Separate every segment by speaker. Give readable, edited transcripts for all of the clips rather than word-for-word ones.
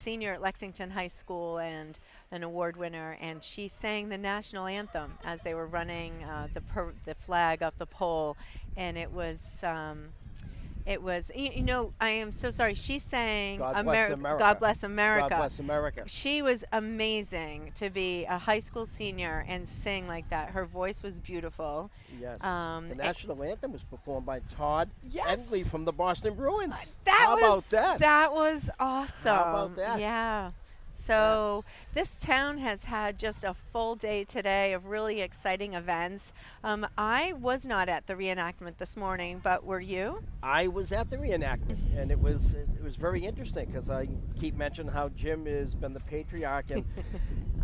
Speaker 1: senior at Lexington High School and an award winner, and she sang the national anthem as they were running the flag up the pole, and it was. You know, I am so sorry. She sang
Speaker 2: God Bless America.
Speaker 1: God Bless America.
Speaker 2: God Bless America.
Speaker 1: She was amazing to be a high school senior and sing like that. Her voice was beautiful.
Speaker 2: Yes. The national anthem was performed by Todd
Speaker 1: Yes.
Speaker 2: Endley from the Boston Bruins.
Speaker 1: How
Speaker 2: about that?
Speaker 1: That was awesome.
Speaker 2: How about that?
Speaker 1: Yeah. So this town has had just a full day today of really exciting events. I was not at the reenactment this morning, but were you?
Speaker 2: I was at the reenactment, and it was very interesting because I keep mentioning how Jim has been the patriarch, and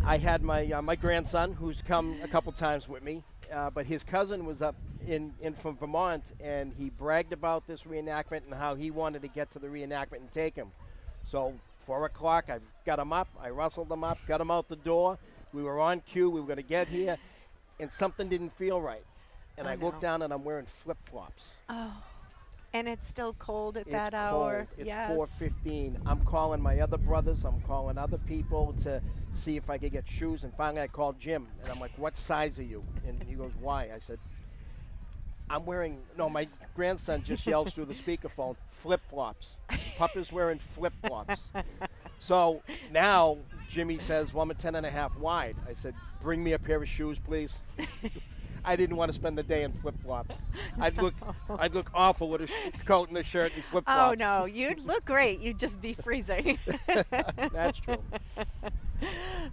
Speaker 2: I had my grandson who's come a couple times with me, but his cousin was up in from Vermont, and he bragged about this reenactment and how he wanted to get to the reenactment and take him. So 4 o'clock, I got him up, I rustled him up, got him out the door. We were on cue, we were going to get here, and something didn't feel right. And I looked down and I'm wearing flip-flops.
Speaker 1: Oh, and it's still cold at
Speaker 2: It's
Speaker 1: that
Speaker 2: cold.
Speaker 1: hour.
Speaker 2: It's
Speaker 1: yes.
Speaker 2: 4:15. I'm calling my other brothers, I'm calling other people to see if I could get shoes, and finally I called Jim, and I'm like, what size are you? And he goes, why? I said, I'm wearing, no, my grandson just yells through the speakerphone, flip-flops. Papa's wearing flip-flops. So now Jimmy says, well, I'm a 10.5 wide. I said, bring me a pair of shoes, please. I didn't want to spend the day in flip-flops. I'd look awful with a coat and a shirt and flip-flops.
Speaker 1: Oh, no, you'd look great. You'd just be freezing.
Speaker 2: That's true.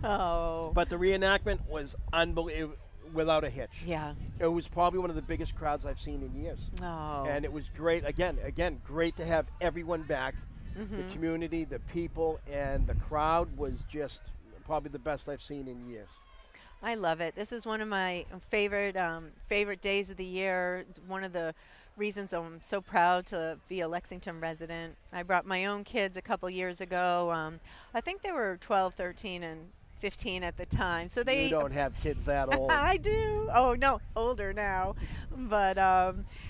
Speaker 1: Oh.
Speaker 2: But the reenactment was unbelievable. Without a hitch.
Speaker 1: Yeah.
Speaker 2: It was probably one of the biggest crowds I've seen in years.
Speaker 1: Oh.
Speaker 2: And it was great. Again, great to have everyone back.
Speaker 1: Mm-hmm.
Speaker 2: The community, the people, and the crowd was just probably the best I've seen in years.
Speaker 1: I love it. This is one of my favorite days of the year. It's one of the reasons I'm so proud to be a Lexington resident. I brought my own kids a couple years ago. I think they were 12, 13, and 15 at the time. So they
Speaker 2: You don't have kids that old.
Speaker 1: I do. Oh no, older now. But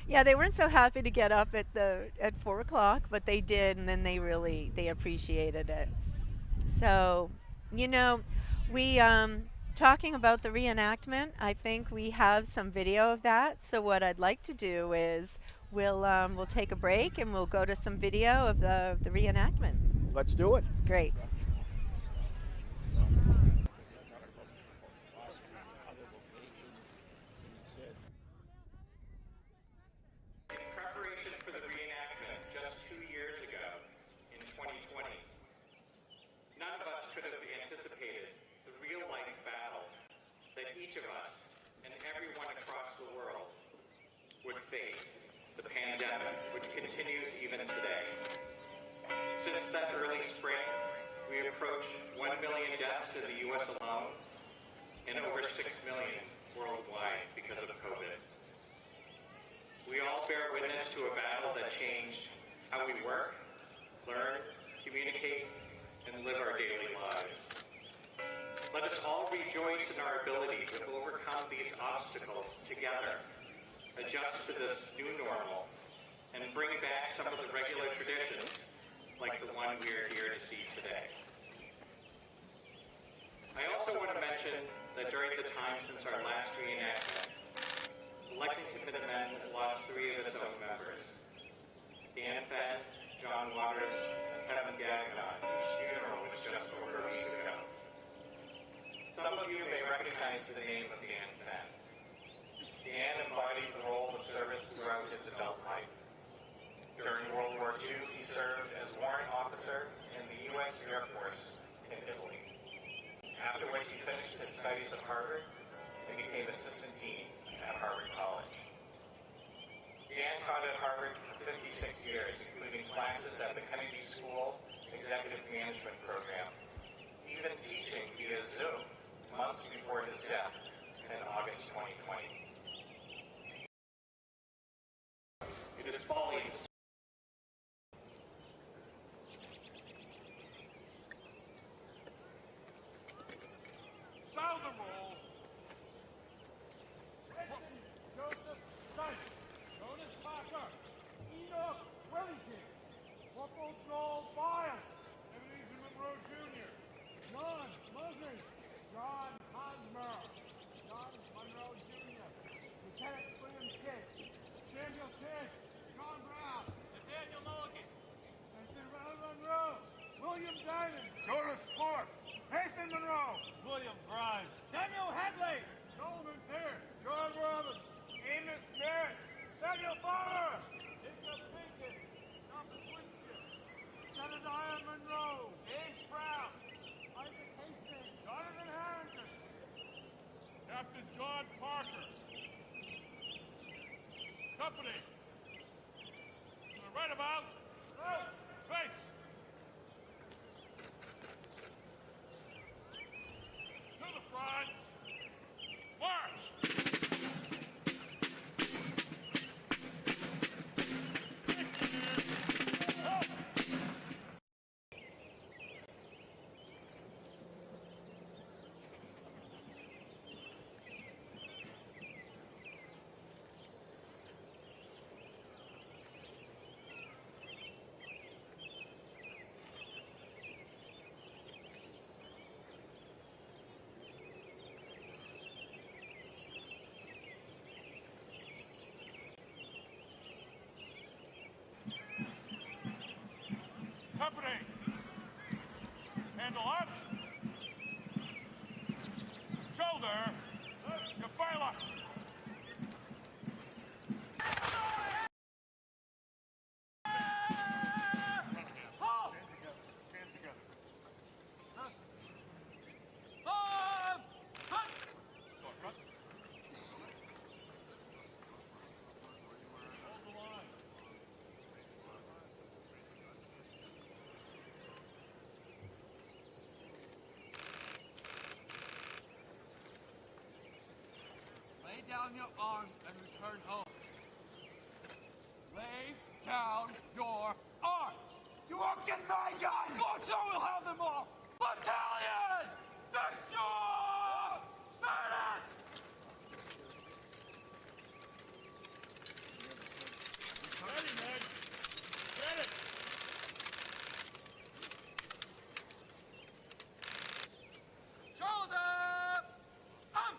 Speaker 1: yeah, they weren't so happy to get up at 4 o'clock, but they did, and then they appreciated it. So, you know, we talking about the reenactment, I think we have some video of that. So what I'd like to do is we'll take a break and we'll go to some video of the reenactment.
Speaker 2: Let's do it.
Speaker 1: Great.
Speaker 3: Each of us and everyone across the world would face the pandemic, which continues even today. Since that early spring, we approached 1 million deaths in the U.S. alone and over 6 million worldwide because of COVID. We all bear witness to a battle that changed how we work, learn, communicate, and live our daily lives. Let us all rejoice in our ability to overcome these obstacles together, adjust to this new normal, and bring back some of the regular traditions like the one we are here to see today. I also want to mention that during the time since our last reenactment, the Lexington Minutemen has lost 3 of its own members. Dan Fenn, John Waters, and Kevin Gagnon, whose funeral was just over a week ago. Some of you may recognize the name of Dan Fenn. Dan embodied the role of service throughout his adult life. During World War II, he served as warrant officer in the U.S. Air Force in Italy. After which he finished his studies at Harvard and became assistant dean at Harvard College. Dan taught at Harvard for 56 years, including classes at the Kennedy School Executive Management Program, even teaching via Zoom months before his death in August 2020. It is folly.
Speaker 4: Sound the roll. Joseph Dyke, Jonas Parker, Enoch Wellington, Corporal Joel Biles, Ebenezer Monroe Jr. Company. To the right about. Face. To the front. March. Company. Handle arch. Shoulder. To fire. Stand together. Hold the line. Lay down your arms and return home. Lay down your arms. You won't get my gun! Oh, so we'll have them all! Battalion! Fix your medic! Ready, Meg. Get it! Shoulder! Up!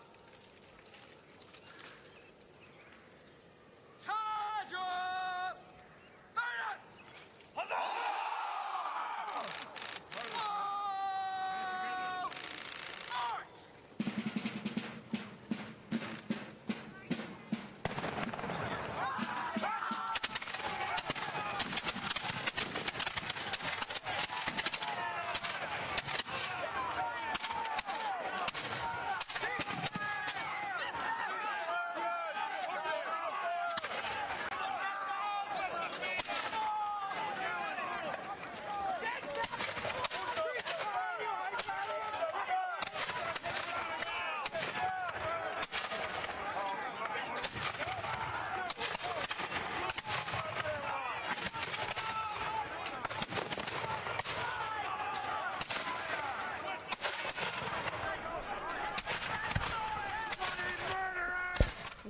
Speaker 4: Charge up! Medic!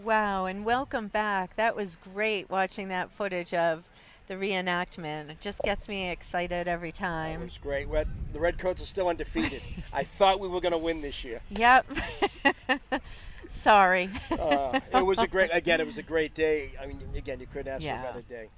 Speaker 1: Wow, and welcome back. That was great watching that footage of the reenactment. It just gets me excited every
Speaker 2: It
Speaker 1: time.
Speaker 2: was great. The Redcoats are still undefeated. I thought we were going to win this year.
Speaker 1: Yep. Sorry.
Speaker 2: It was a great day. I mean, again, you couldn't ask for
Speaker 1: Yeah.
Speaker 2: a better day.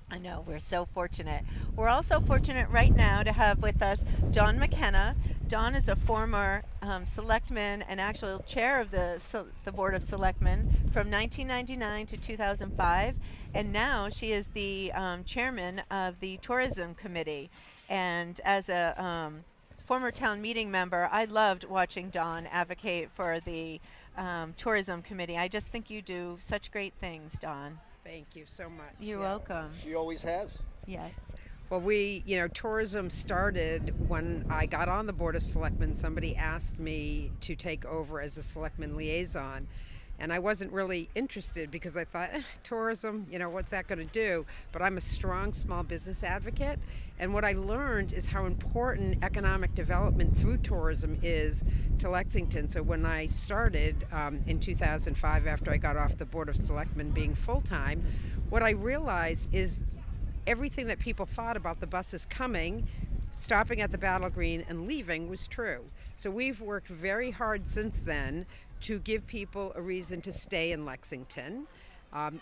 Speaker 1: I know, we're so fortunate. We're also fortunate right now to have with us Don McKenna. Dawn is a former selectman and actual chair of the Board of Selectmen from 1999 to 2005. And now she is the chairman of the Tourism Committee. And as a former town meeting member, I loved watching Dawn advocate for the Tourism Committee. I just think you do such great things, Dawn.
Speaker 5: Thank you so much.
Speaker 1: You're
Speaker 5: Yeah.
Speaker 1: welcome.
Speaker 2: She always has.
Speaker 1: Yes.
Speaker 5: Well, tourism started when I got on the Board of Selectmen. Somebody asked me to take over as a selectman liaison. And I wasn't really interested because I thought, tourism, what's that going to do? But I'm a strong small business advocate. And what I learned is how important economic development through tourism is to Lexington. So when I started in 2005, after I got off the Board of Selectmen being full-time, what I realized is everything that people thought about the buses coming, stopping at the Battle Green and leaving was true. So we've worked very hard since then to give people a reason to stay in Lexington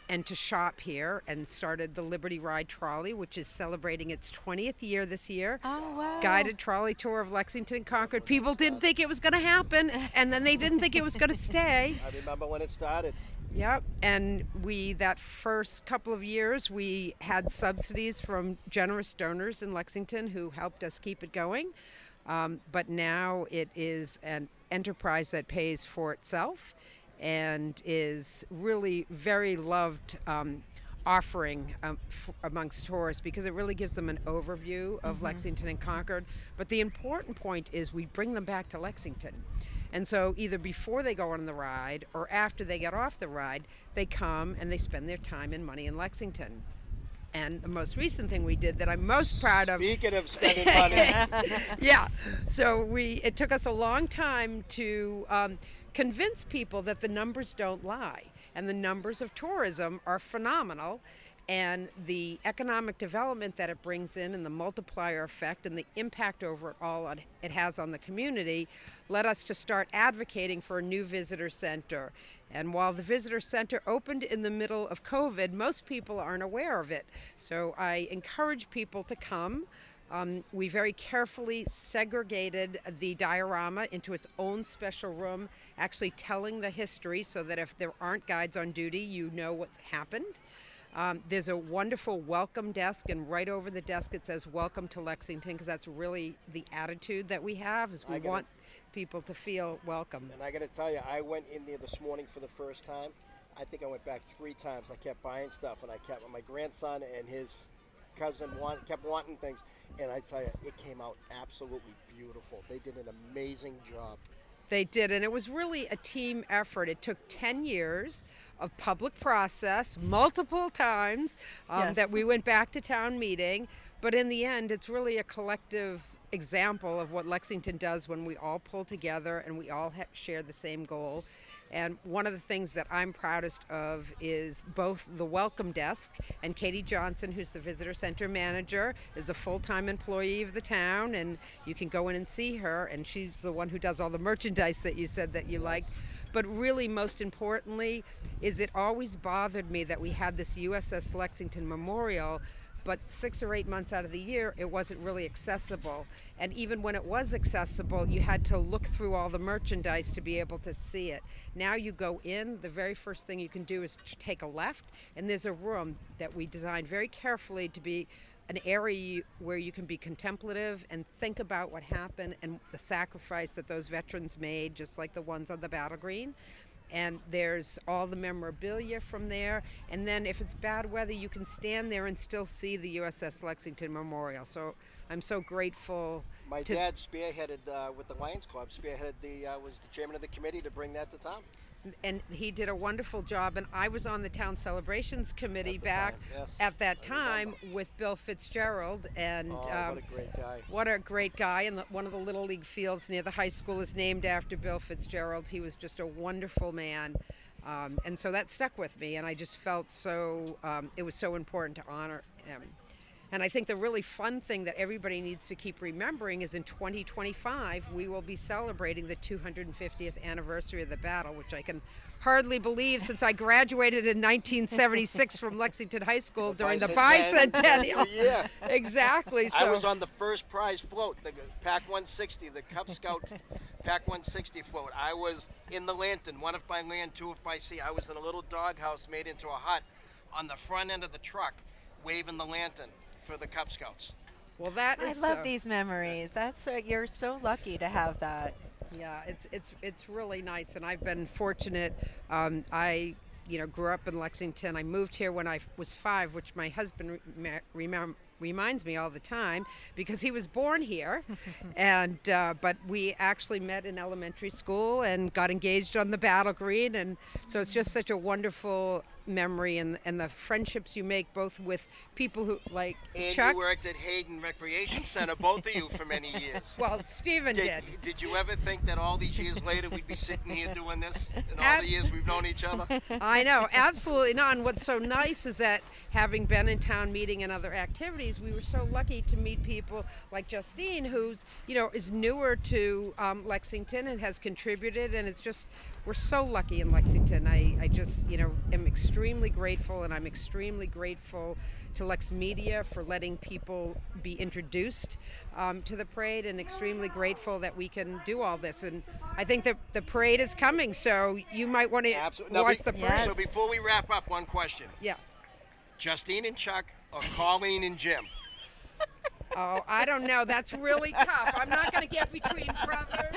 Speaker 5: and to shop here, and started the Liberty Ride Trolley, which is celebrating its 20th year this year.
Speaker 1: Oh, wow.
Speaker 5: Guided trolley tour of Lexington and Concord. People didn't think it was going to happen, and then they didn't think it was going to stay.
Speaker 2: I remember when it started.
Speaker 5: Yep, and that first couple of years, we had subsidies from generous donors in Lexington who helped us keep it going. But now it is an enterprise that pays for itself and is really very loved offering amongst tourists, because it really gives them an overview of Lexington and Concord. But the important point is we bring them back to Lexington. And so either before they go on the ride or after they get off the ride, they come and they spend their time and money in Lexington. And the most recent thing we did that I'm most proud of.
Speaker 2: Speaking of spending money.
Speaker 5: Yeah. So it took us a long time to convince people that the numbers don't lie. And the numbers of tourism are phenomenal. And the economic development that it brings in and the multiplier effect and the impact overall it has on the community led us to start advocating for a new visitor center. And while the visitor center opened in the middle of COVID, most people aren't aware of it. So I encourage people to come. We very carefully segregated the diorama into its own special room, actually telling the history so that if there aren't guides on duty, you know what's happened. There's a wonderful welcome desk, and right over the desk it says "Welcome to Lexington," because that's really the attitude that we have, is we want people to feel welcome.
Speaker 2: And I got to tell you, I went in there this morning for the first time. I think I went back 3 times. I kept buying stuff, and I kept my grandson and his cousin kept wanting things, and I tell you, it came out absolutely beautiful. They did an amazing job.
Speaker 5: They did, and it was really a team effort. It took 10 years of public process, multiple times that we went back to town meeting, but in the end, it's really a collective example of what Lexington does when we all pull together and we all share the same goal. And one of the things that I'm proudest of is both the welcome desk, and Katie Johnson, who's the visitor center manager, is a full-time employee of the town, and you can go in and see her, and she's the one who does all the merchandise that you said that you liked. But really, most importantly, is it always bothered me that we had this USS Lexington Memorial, but 6 or 8 months out of the year, it wasn't really accessible. And even when it was accessible, you had to look through all the merchandise to be able to see it. Now you go in, the very first thing you can do is to take a left, and there's a room that we designed very carefully to be an area where you can be contemplative and think about what happened and the sacrifice that those veterans made, just like the ones on the battle green. And there's all the memorabilia from there. And then if it's bad weather, you can stand there and still see the USS Lexington Memorial. So I'm so grateful.
Speaker 2: My dad spearheaded with the Lions Club, was the chairman of the committee to bring that to town.
Speaker 5: And he did a wonderful job. And I was on the town celebrations committee back at that time with Bill Fitzgerald. And
Speaker 2: what a great guy.
Speaker 5: What a great guy. And one of the Little League fields near the high school is named after Bill Fitzgerald. He was just a wonderful man. And so that stuck with me. And I just felt it was so important to honor him. And I think the really fun thing that everybody needs to keep remembering is in 2025, we will be celebrating the 250th anniversary of the battle, which I can hardly believe since I graduated in 1976 from Lexington High School during the bicentennial.
Speaker 2: Yeah.
Speaker 5: Exactly. So
Speaker 2: I was on the first prize float, the Pac 160, the Cub Scout Pac 160 float. I was in the lantern, 1 if by land, 2 if by sea. I was in a little doghouse made into a hut on the front end of the truck, waving the lantern for the Cub Scouts.
Speaker 5: Well, that is.
Speaker 1: I love these memories. You're so lucky to have that.
Speaker 5: Yeah, it's really nice, and I've been fortunate. I grew up in Lexington. I moved here when I was 5, which my husband reminds me all the time because he was born here, and but we actually met in elementary school and got engaged on the battle green, and so it's just such a wonderful memory and the friendships you make both with people who like
Speaker 2: and
Speaker 5: Chuck.
Speaker 2: You worked at Hayden Recreation Center, both of you, for many years.
Speaker 5: Well, Stephen did.
Speaker 2: Did you ever think that all these years later we'd be sitting here doing this in all the years we've known each other?
Speaker 5: I know, absolutely not. And what's so nice is that having been in town meeting and other activities, we were so lucky to meet people like Justine, who's is newer to Lexington and has contributed, and it's just we're so lucky in Lexington. I just am extremely grateful, and I'm extremely grateful to LexMedia for letting people be introduced to the parade, and extremely grateful that we can do all this. And I think that the parade is coming, so you might want to watch the parade.
Speaker 1: Yes.
Speaker 2: So before we wrap up, one question.
Speaker 5: Yeah.
Speaker 2: Justine and Chuck or Colleen and Jim?
Speaker 5: Oh, I don't know. That's really tough. I'm not going to get between brothers.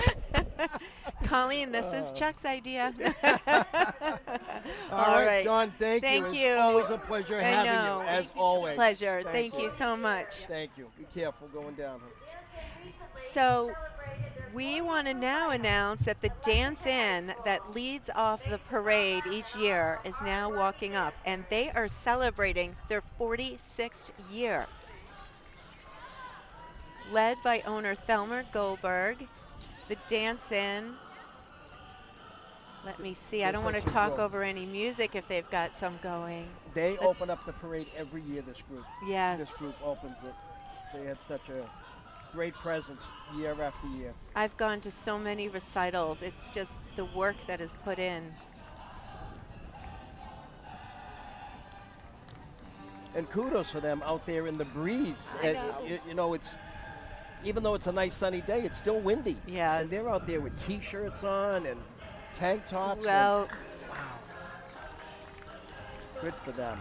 Speaker 1: Colleen, this is Chuck's idea.
Speaker 2: All right, Dawn, thank you.
Speaker 1: Thank
Speaker 2: It's
Speaker 1: you.
Speaker 2: always a pleasure
Speaker 1: I
Speaker 2: having
Speaker 1: know.
Speaker 2: you, as always.
Speaker 1: Pleasure. Thank you so much.
Speaker 2: Thank you. Be careful going down.
Speaker 1: So we want to now announce that the dance-in that leads off the parade each year is now walking up, and they are celebrating their 46th year. Led by owner Thelmer Goldberg, the dance-in. Let me see. I don't want to talk over any music if they've got some going.
Speaker 2: They open up the parade every year, this group.
Speaker 1: Yes.
Speaker 2: This group opens it. They had such a great presence year after year.
Speaker 1: I've gone to so many recitals. It's just the work that is put in.
Speaker 2: And kudos for them out there in the breeze.
Speaker 1: I know.
Speaker 2: You know, it's even though it's a nice sunny day, it's still windy.
Speaker 1: Yes.
Speaker 2: And they're out there with T-shirts on and tank tops.
Speaker 1: Well,
Speaker 2: and, wow. Good for them.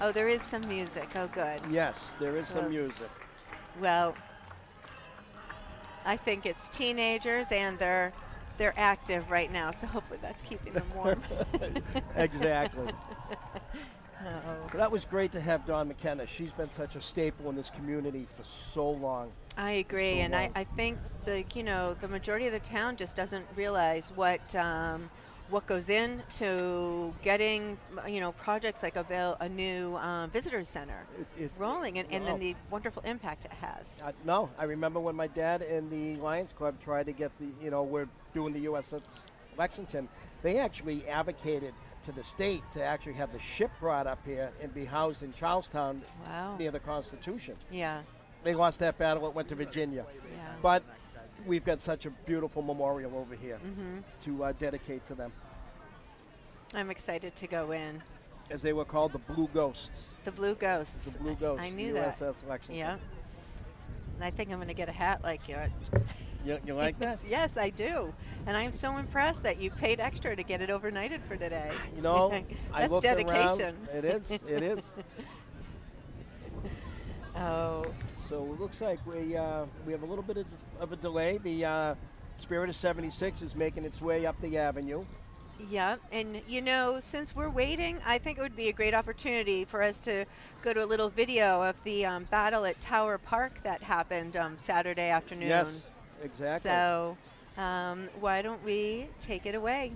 Speaker 1: oh, there is some music. Oh, good.
Speaker 2: Yes, there is some music.
Speaker 1: Well, I think it's teenagers and they're active right now, so hopefully that's keeping them warm.
Speaker 2: Exactly.
Speaker 1: Oh.
Speaker 2: So that was great to have Dawn McKenna. She's been such a staple in this community for so long.
Speaker 1: I agree,
Speaker 2: So
Speaker 1: and
Speaker 2: long.
Speaker 1: I think the majority of the town just doesn't realize what goes into getting projects like a new visitor center rolling, and then the wonderful impact it has.
Speaker 2: No, I remember when my dad and the Lions Club tried to get we're doing the U.S. at Lexington. They actually advocated to the state to actually have the ship brought up here and be housed in Charlestown near the Constitution.
Speaker 1: Yeah.
Speaker 2: They lost that battle. It went to Virginia.
Speaker 1: Yeah.
Speaker 2: But we've got such a beautiful memorial over here to dedicate to them.
Speaker 1: I'm excited to go in.
Speaker 2: As they were called, the Blue Ghosts.
Speaker 1: The Blue Ghosts.
Speaker 2: The Blue Ghosts.
Speaker 1: I knew that.
Speaker 2: USS Lexington.
Speaker 1: Yeah. And I think I'm going to get a hat like yours.
Speaker 2: You like that?
Speaker 1: Yes, I do. And I'm so impressed that you paid extra to get it overnighted for today.
Speaker 2: You know, I
Speaker 1: That's
Speaker 2: looked
Speaker 1: dedication.
Speaker 2: around. It is. It is.
Speaker 1: Oh.
Speaker 2: So it looks like we have a little bit of a delay. The Spirit of 76 is making its way up the avenue.
Speaker 1: Yeah, and since we're waiting, I think it would be a great opportunity for us to go to a little video of the battle at Tower Park that happened Saturday afternoon.
Speaker 2: Yes, exactly.
Speaker 1: So why don't we take it away?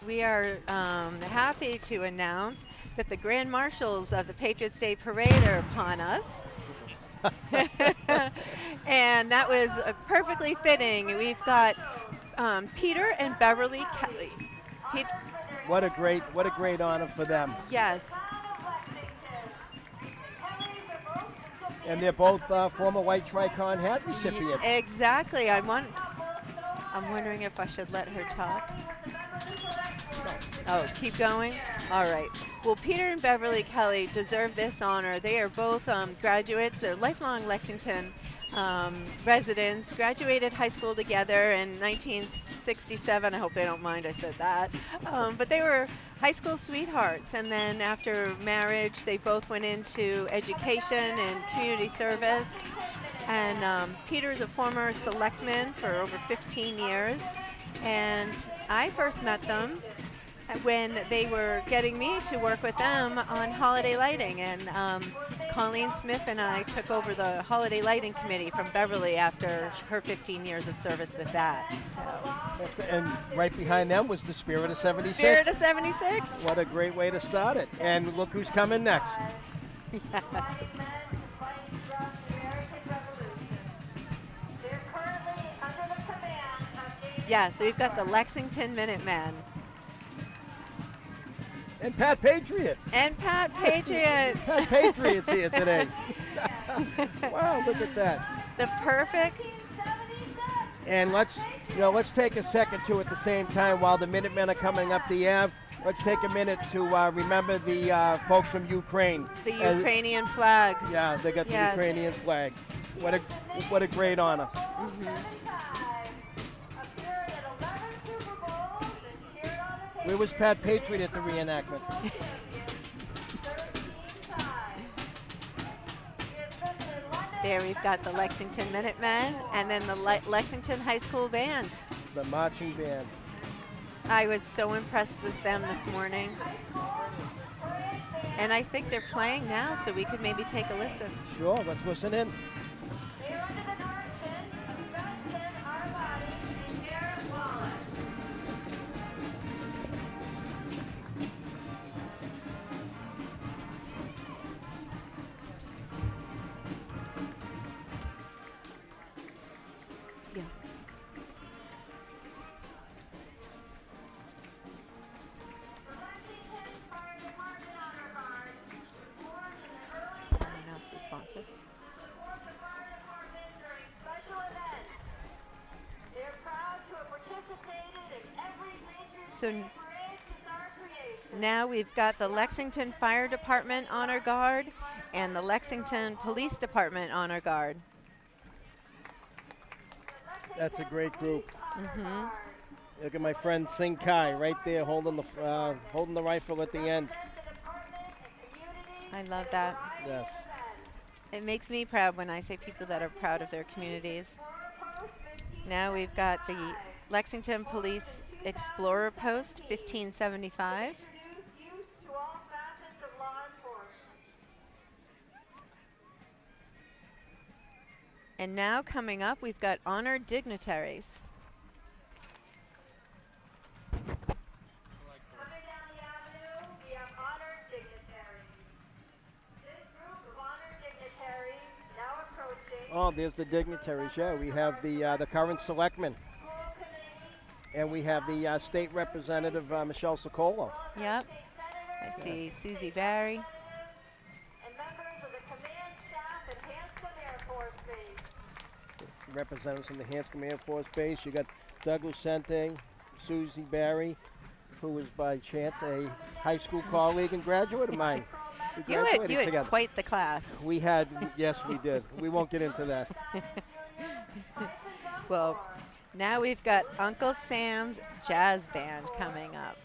Speaker 1: we are happy to announce that the Grand Marshals of the Patriots Day Parade are upon us. And that was perfectly fitting. We've got Peter and Beverly Kelly.
Speaker 2: What a great honor for them.
Speaker 1: Yes.
Speaker 2: And they're both former White Tricon hat recipients.
Speaker 1: Exactly. I'm wondering if I should let her talk. Oh, keep going? All right. Well, Peter and Beverly Kelly deserve this honor. They are both graduates. They're lifelong Lexington residents, graduated high school together in 1967. I hope they don't mind I said that. But they were high school sweethearts. And then after marriage, they both went into education and community service. And Peter's a former selectman for over 15 years. And I first met them when they were getting me to work with them on holiday lighting. And Colleen Smith and I took over the holiday lighting committee from Beverly after her 15 years of service with that. So.
Speaker 2: And right behind them was the Spirit of 76.
Speaker 1: Spirit of 76.
Speaker 2: What a great way to start it. And look who's coming next.
Speaker 1: Yes. Yeah, so we've got the Lexington Minutemen.
Speaker 2: And Pat Patriot.
Speaker 1: And Pat Patriot.
Speaker 2: Pat Patriot's here today. Wow, look at that.
Speaker 1: The perfect.
Speaker 2: And let's take a second to, at the same time, while the Minutemen are coming up the Ave, let's take a minute to remember the folks from Ukraine.
Speaker 1: The Ukrainian flag.
Speaker 2: Yeah, they got the Ukrainian flag. What a great honor.
Speaker 1: Mm-hmm.
Speaker 2: Where was Pat Patriot at the reenactment?
Speaker 1: There we've got the Lexington Minutemen and then the Lexington High School Band.
Speaker 2: The marching band.
Speaker 1: I was so impressed with them this morning. And I think they're playing now, so we could maybe take a listen.
Speaker 2: Sure, let's listen in.
Speaker 1: Sponsor. So now we've got the Lexington Fire Department Honor Guard and the Lexington Police Department Honor Guard.
Speaker 2: That's a great group.
Speaker 1: Mm-hmm.
Speaker 2: Look at my friend Sing Kai right there holding the rifle at the end.
Speaker 1: I love that.
Speaker 2: Yes.
Speaker 1: It makes me proud when I say people that are proud of their communities. Now we've got the Lexington Police Explorer Post 1575. And now coming up, we've got honored dignitaries.
Speaker 2: Oh, there's the dignitaries. Yeah, we have the current selectmen, and we have the state representative Michelle Socolo.
Speaker 1: Yep. I see Susie Barry.
Speaker 6: And members of the command staff at Hanscom Air Force Base.
Speaker 2: Representatives from the Hanscom Air Force Base. You got Doug Lucente, Susie Barry, who was by chance a high school colleague and graduate of mine.
Speaker 1: You had quite the class.
Speaker 2: We had, yes, we did. We won't get into that.
Speaker 1: Well, now we've got Uncle Sam's Jazz Band coming up.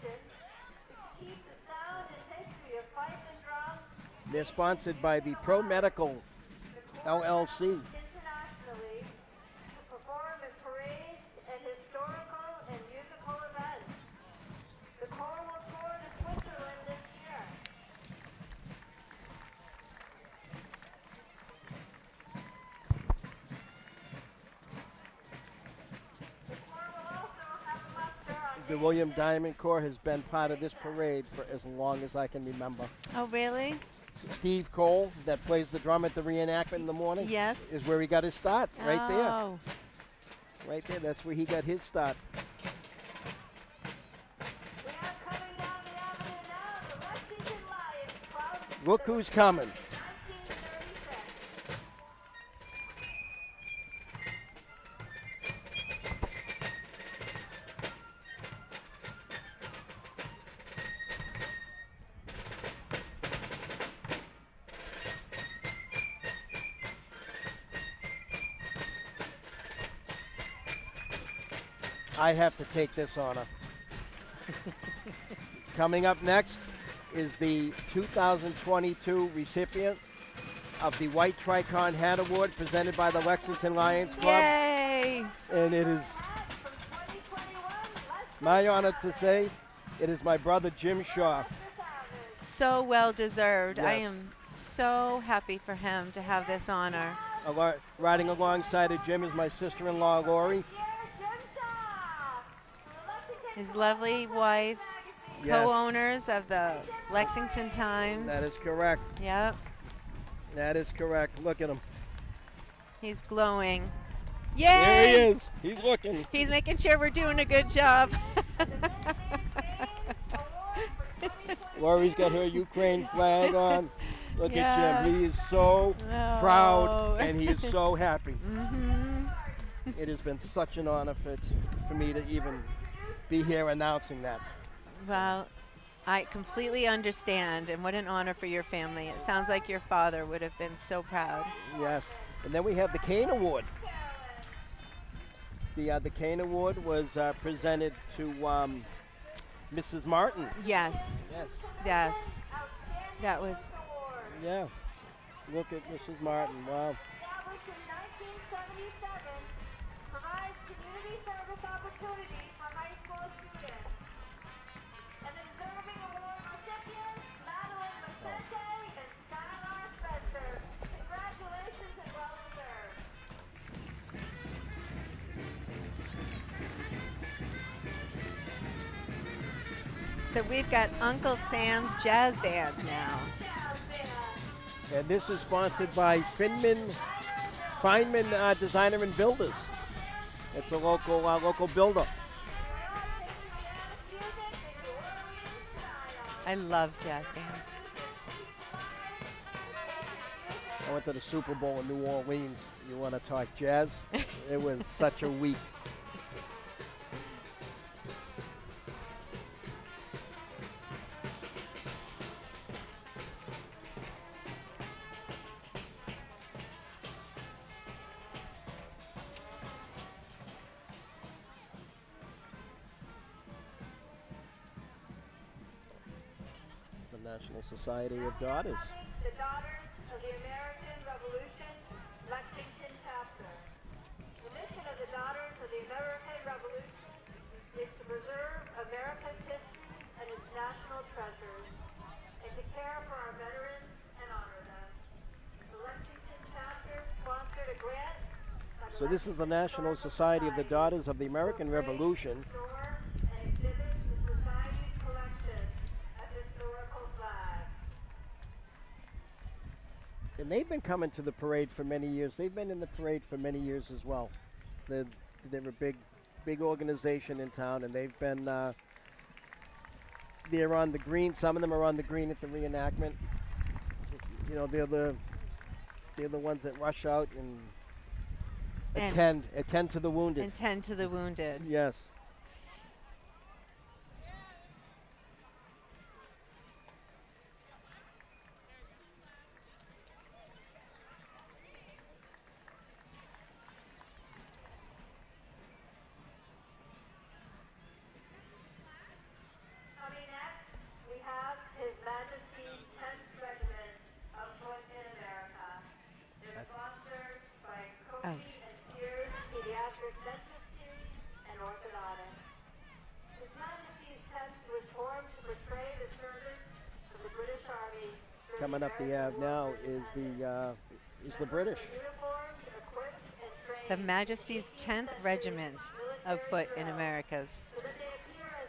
Speaker 2: They're sponsored by the Pro Medical LLC. The William Diamond Corps has been part of this parade for as long as I can remember.
Speaker 1: Oh, really?
Speaker 2: Steve Cole, that plays the drum at the reenactment in the morning,
Speaker 1: Yes.
Speaker 2: is where he got his start, right there.
Speaker 1: Oh.
Speaker 2: Right there, that's where he got his start.
Speaker 6: We have coming down the avenue now the Lexington Lions Club.
Speaker 2: Look who's coming.
Speaker 6: 1936.
Speaker 2: I have to take this honor. Coming up next is the 2022 recipient of the White Tricon Hat Award presented by the Lexington Lions Club.
Speaker 1: Yay!
Speaker 2: And it is my honor to say it is my brother Jim Shaw.
Speaker 1: So well deserved. I
Speaker 2: Yes.
Speaker 1: am so happy for him to have this honor.
Speaker 2: Riding alongside of Jim is my sister-in-law Lori.
Speaker 1: His lovely wife,
Speaker 2: Yes.
Speaker 1: co-owners of the Lexington Times.
Speaker 2: That is correct.
Speaker 1: Yep,
Speaker 2: That is correct. Look at him.
Speaker 1: he's glowing. Yay!
Speaker 2: There he is. He's looking.
Speaker 1: He's making sure we're doing a good job.
Speaker 2: Lori's got her Ukraine flag on. Look at Jim. He is so
Speaker 1: Oh.
Speaker 2: proud and he is so happy.
Speaker 1: Mm-hmm.
Speaker 2: It has been such an honor for me to even be here announcing that.
Speaker 1: Well, I completely understand, and what an honor for your family. It sounds like your father would have been so proud.
Speaker 2: Yes. And then we have the Kane Award. The Kane Award was presented to Mrs. Martin.
Speaker 1: Yes,
Speaker 2: Yes.
Speaker 1: yes. That was,
Speaker 2: Yeah. Look at Mrs. Martin. Wow.
Speaker 6: Established in 1977, provides community service opportunities for high school students. And deserving award recipients, Madeline Vicente and Skylar Spencer. Congratulations and well deserved.
Speaker 1: so we've got Uncle Sam's Jazz Band now.
Speaker 2: And this is sponsored by Feynman Designer and Builders. It's a local builder.
Speaker 1: I love jazz bands.
Speaker 2: I went to the Super Bowl in New Orleans. You want to talk jazz? It was such a week. The National Society of Daughters.
Speaker 6: The Daughters of the American Revolution, Lexington chapter. The mission of the Daughters of the American Revolution is to preserve America's history and its national treasures, and to care for our veterans and honor them. The Lexington chapter sponsored a grant. by
Speaker 2: So this is the National Society of the Daughters of the American Revolution.
Speaker 6: Store and exhibit the society's collection of historical flags.
Speaker 2: And they've been coming to the parade for many years. They've been in the parade for many years as well. They're a big organization in town, and they've been they're on the green. Some of them are on the green at the reenactment. You know, they're the ones that rush out and attend to the wounded.
Speaker 1: And tend to the wounded.
Speaker 2: Yes.
Speaker 6: Coming next, we have His Majesty's 10th Regiment of Foot in America. They're sponsored by Kofi and Sears Pediatric Dental Series and Orthodontics. His Majesty's 10th was formed to portray the service of the British Army. during
Speaker 2: Coming up the Ave now is the British.
Speaker 6: uniformed, equipped, and trained
Speaker 1: The Majesty's 10th Regiment of Foot in Americas.
Speaker 6: so that they appear as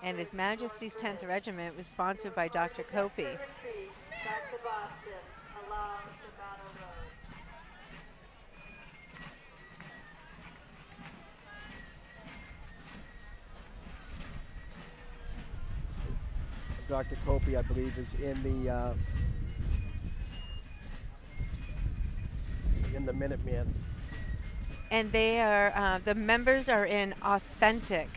Speaker 1: And His Majesty's 10th Regiment was sponsored by Dr. Copey.
Speaker 6: Back to Boston, along the Battle Road.
Speaker 2: Dr. Copey, I believe, is in the Minuteman.
Speaker 1: And they are, the members are in authentic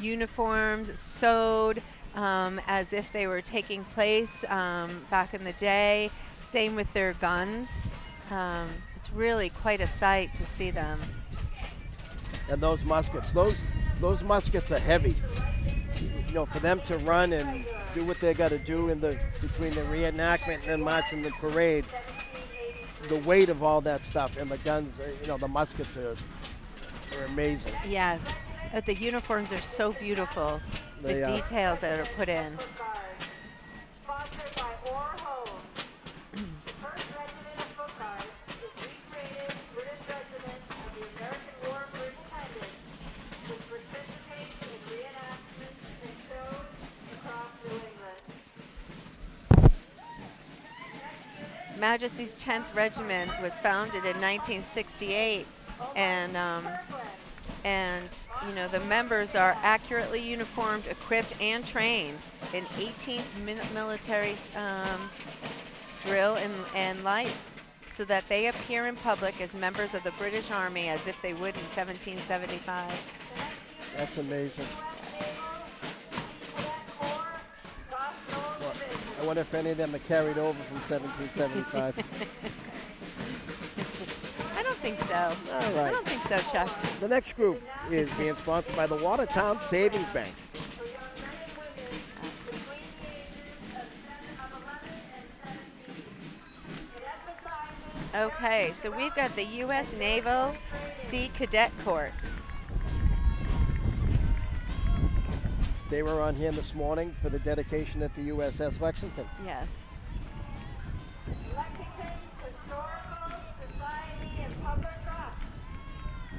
Speaker 1: uniforms, sewed as if they were taking place back in the day. Same with their guns. It's really quite a sight to see them.
Speaker 2: And those muskets, those muskets are heavy. You know, for them to run and do what they got to do between the reenactment and then marching the parade, the weight of all that stuff and the guns, you know, the muskets are amazing.
Speaker 1: Yes, but the uniforms are so beautiful.
Speaker 2: They
Speaker 1: The
Speaker 2: are.
Speaker 1: details that are put in.
Speaker 6: Sponsored by Orr Home. The 1st Regiment of Foot Guards is recreated British regiment of the American War for Independence, which participates in reenactments and shows across New England.
Speaker 1: Majesty's 10th Regiment was founded in 1968, and you know, the members are accurately uniformed, equipped, and trained in 18th military drill and life, so that they appear in public as members of the British Army as if they would in 1775.
Speaker 2: That's amazing. Well, I wonder if any of them are carried over from 1775.
Speaker 1: I don't think so.
Speaker 2: All right.
Speaker 1: I don't think so, Chuck.
Speaker 2: The next group is being sponsored by the Watertown Savings Bank.
Speaker 6: For young men and women between the ages of 11 and 17. It emphasizes
Speaker 1: Okay, so we've got the U.S. Naval Sea Cadet Corps.
Speaker 2: They were on here this morning for the dedication at the USS Lexington.
Speaker 1: Yes.
Speaker 6: Lexington Historical Society and Public Trust,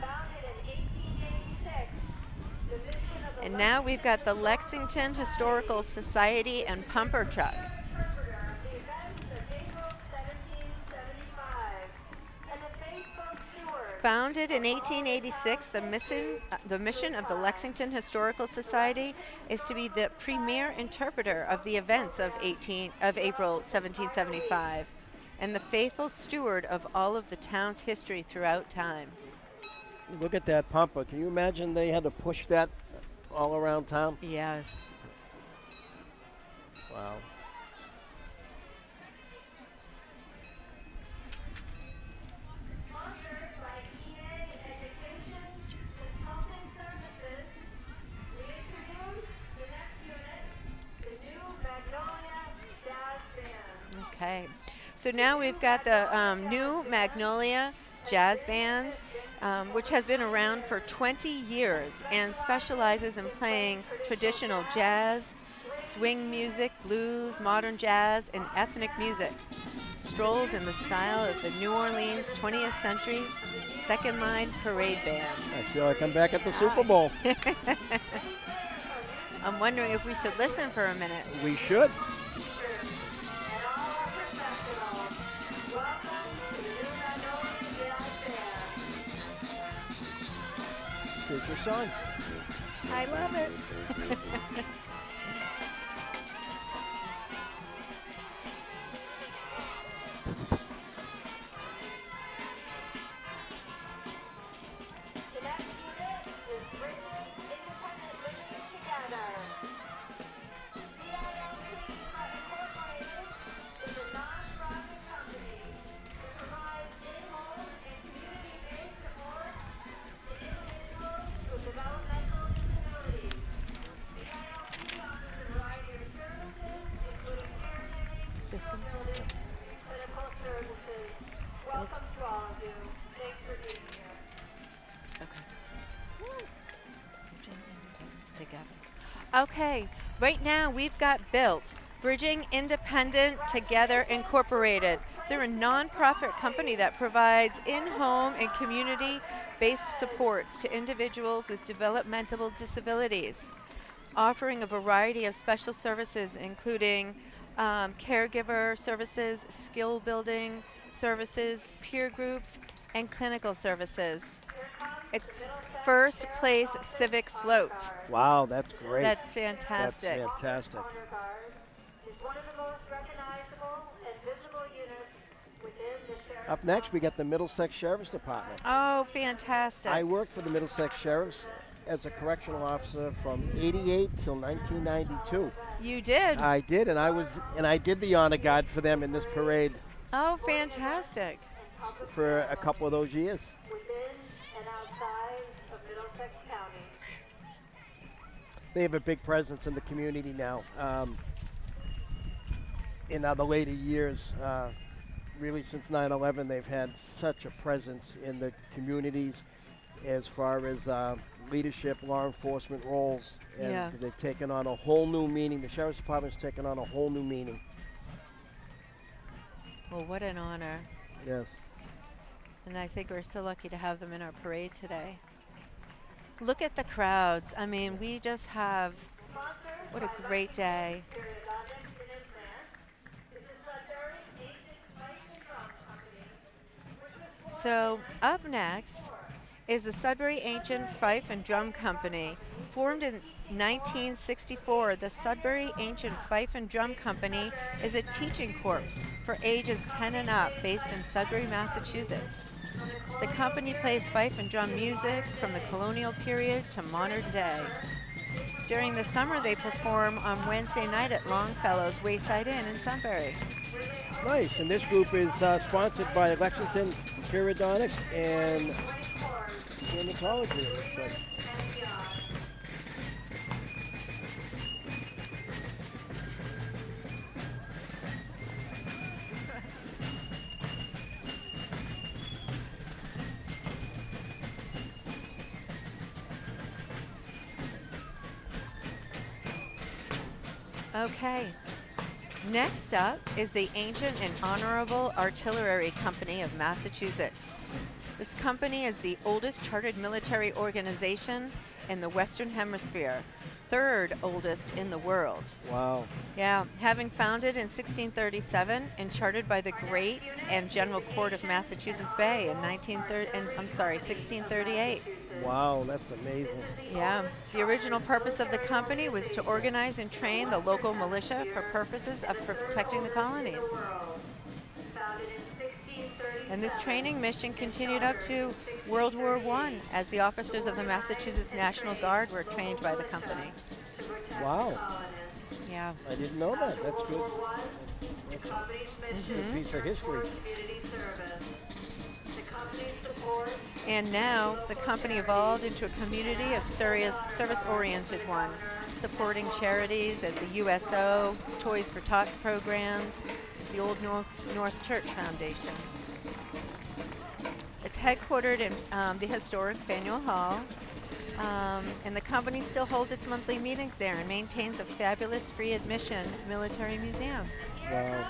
Speaker 6: founded in 1886. The mission of the
Speaker 1: And now we've got the Lexington Historical Society and Pumper Truck.
Speaker 6: interpreter of the events of April 1775, and the faithful steward.
Speaker 1: Founded in 1886, the mission of the Lexington Historical Society is to be the premier interpreter of the events of April 1775, and the faithful steward of all of the town's history throughout time.
Speaker 2: Look at that pumper. Can you imagine they had to push that all around town?
Speaker 1: Yes.
Speaker 2: Wow.
Speaker 6: Sponsored by EA Education Consulting Services, we introduce the next unit, the new Magnolia Jazz Band.
Speaker 1: Okay. So now we've got the new Magnolia Jazz Band, which has been around for 20 years and specializes in playing traditional jazz, swing music, blues, modern jazz, and ethnic music. Strolls in the style of the New Orleans 20th century second line parade band.
Speaker 2: I feel like I'm back at the Super Bowl.
Speaker 1: I'm wondering if we should listen for a minute.
Speaker 2: We should.
Speaker 6: And all our professionals, welcome to the new Magnolia Jazz Band.
Speaker 2: Here's your song.
Speaker 1: I love it.
Speaker 6: The next unit is Bridging Independent Living Together. CILC Incorporated is a non-profit company that provides in-home and community-based support to individuals with developmental disabilities. CILC offers a variety of services, including caregiving,
Speaker 1: This one?
Speaker 6: building, clinical services. Welcome to all of you. Thanks for being here.
Speaker 1: Together. Okay, right now we've got built Bridging Independent Together Incorporated. They're a nonprofit company that provides in-home and community-based supports to individuals with developmental disabilities. offering a variety of special services, including caregiver services, skill building services, peer groups, and clinical services. It's first place civic float.
Speaker 2: Wow, that's great.
Speaker 1: That's fantastic.
Speaker 2: That's fantastic.
Speaker 6: Honor Guard is one of the most recognizable and visible units within the Sheriff's
Speaker 2: Up next, we got the Middlesex Sheriff's Department.
Speaker 1: Oh, fantastic.
Speaker 2: I worked for the Middlesex Sheriffs as a correctional officer from '88 till 1992.
Speaker 1: You did?
Speaker 2: I did, and I did the honor guard for them in this parade
Speaker 1: Oh, fantastic.
Speaker 2: for a couple of those years.
Speaker 6: within and outside of Middlesex County.
Speaker 2: They have a big presence in the community now. In the later years, really since 9/11, they've had such a presence in the communities as far as leadership, law enforcement roles, and
Speaker 1: Yeah.
Speaker 2: they've taken on a whole new meaning. The Sheriff's Department's taken on a whole new meaning.
Speaker 1: Well, what an honor.
Speaker 2: Yes.
Speaker 1: And I think we're so lucky to have them in our parade today. Look at the crowds. I mean, we just have, what a great day.
Speaker 6: Periodontics and implants. This is Sudbury Ancient Pipe and Drum Company, which was
Speaker 1: So up next is the Sudbury Ancient Fife and Drum Company. Formed in 1964, the Sudbury Ancient Fife and Drum Company is a teaching corps for ages 10 and up based in Sudbury, Massachusetts. The company plays fife and drum music from the colonial period to modern day. During the summer, they perform on Wednesday night at Longfellow's Wayside Inn in Sunbury.
Speaker 2: Nice. And this group is sponsored by Lexington Periodontics and Dermatology. It looks like.
Speaker 1: Okay. Next up is the Ancient and Honorable Artillery Company of Massachusetts. This company is the oldest chartered military organization in the Western Hemisphere, third oldest in the world.
Speaker 2: Wow.
Speaker 1: Yeah, having founded in 1637 and chartered by the Great and General Court of Massachusetts Bay in 1638.
Speaker 2: Wow, that's amazing.
Speaker 1: Yeah, the original purpose of the company was to organize and train the local militia for purposes of protecting the colonies.
Speaker 6: founded in 1630.
Speaker 1: And this training mission continued up to World War I as the officers of the Massachusetts National Guard were trained by the company.
Speaker 2: Wow.
Speaker 1: Yeah.
Speaker 2: I didn't know that. That's good.
Speaker 6: The company's mission
Speaker 2: That's a piece of history.
Speaker 6: community service. The company's support
Speaker 1: And now the company evolved into a community of service-oriented one, supporting charities as the USO, Toys for Tots programs, the Old North Church Foundation. It's headquartered in the historic Faneuil Hall, and the company still holds its monthly meetings there and maintains a fabulous free admission military museum.
Speaker 2: Wow.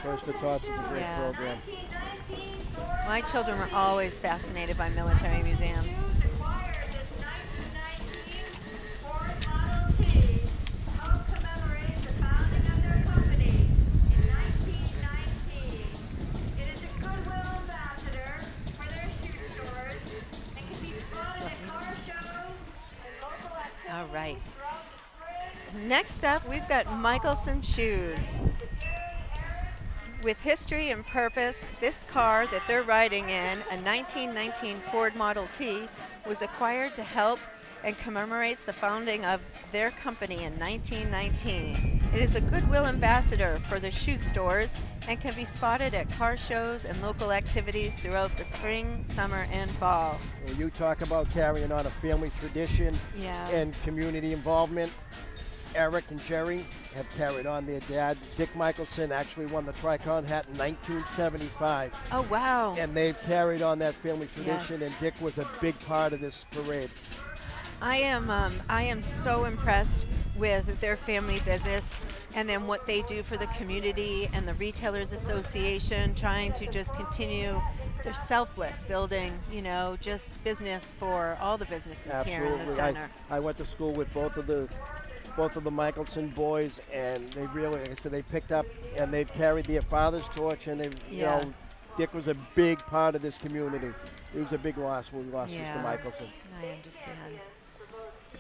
Speaker 2: Toys for Tots is a great
Speaker 1: Yeah.
Speaker 2: program.
Speaker 1: My children were always fascinated by military museums.
Speaker 6: acquired this 1919 Ford Model T to help commemorate the founding of their company in 1919. It is a goodwill ambassador for their shoe stores and can be spotted at car shows and local activities
Speaker 1: All right.
Speaker 6: throughout the spring.
Speaker 1: Next up, we've got Michelson Shoes. With history and purpose, this car that they're riding in, a 1919 Ford Model T, was acquired to help and commemorates the founding of their company in 1919. It is a goodwill ambassador for the shoe stores and can be spotted at car shows and local activities throughout the spring, summer, and fall.
Speaker 2: When you talk about carrying on a family tradition
Speaker 1: Yeah.
Speaker 2: and community involvement, Eric and Jerry have carried on their dad. Dick Michelson actually won the Tricon hat in 1975.
Speaker 1: Oh, wow.
Speaker 2: And they've carried on that family tradition,
Speaker 1: Yes.
Speaker 2: and Dick was a big part of this parade.
Speaker 1: I am so impressed with their family business and then what they do for the community and the Retailers Association, trying to just continue. They're selfless, building, just business for all the businesses here in the
Speaker 2: Absolutely.
Speaker 1: center.
Speaker 2: I went to school with both of the both of the Michelson boys, and they really, like I said, they picked up and they've carried their father's torch, and they, you
Speaker 1: Yeah.
Speaker 2: know, Dick was a big part of this community. It was a big loss when we lost
Speaker 1: Yeah.
Speaker 2: Mr. Michelson.
Speaker 1: I understand.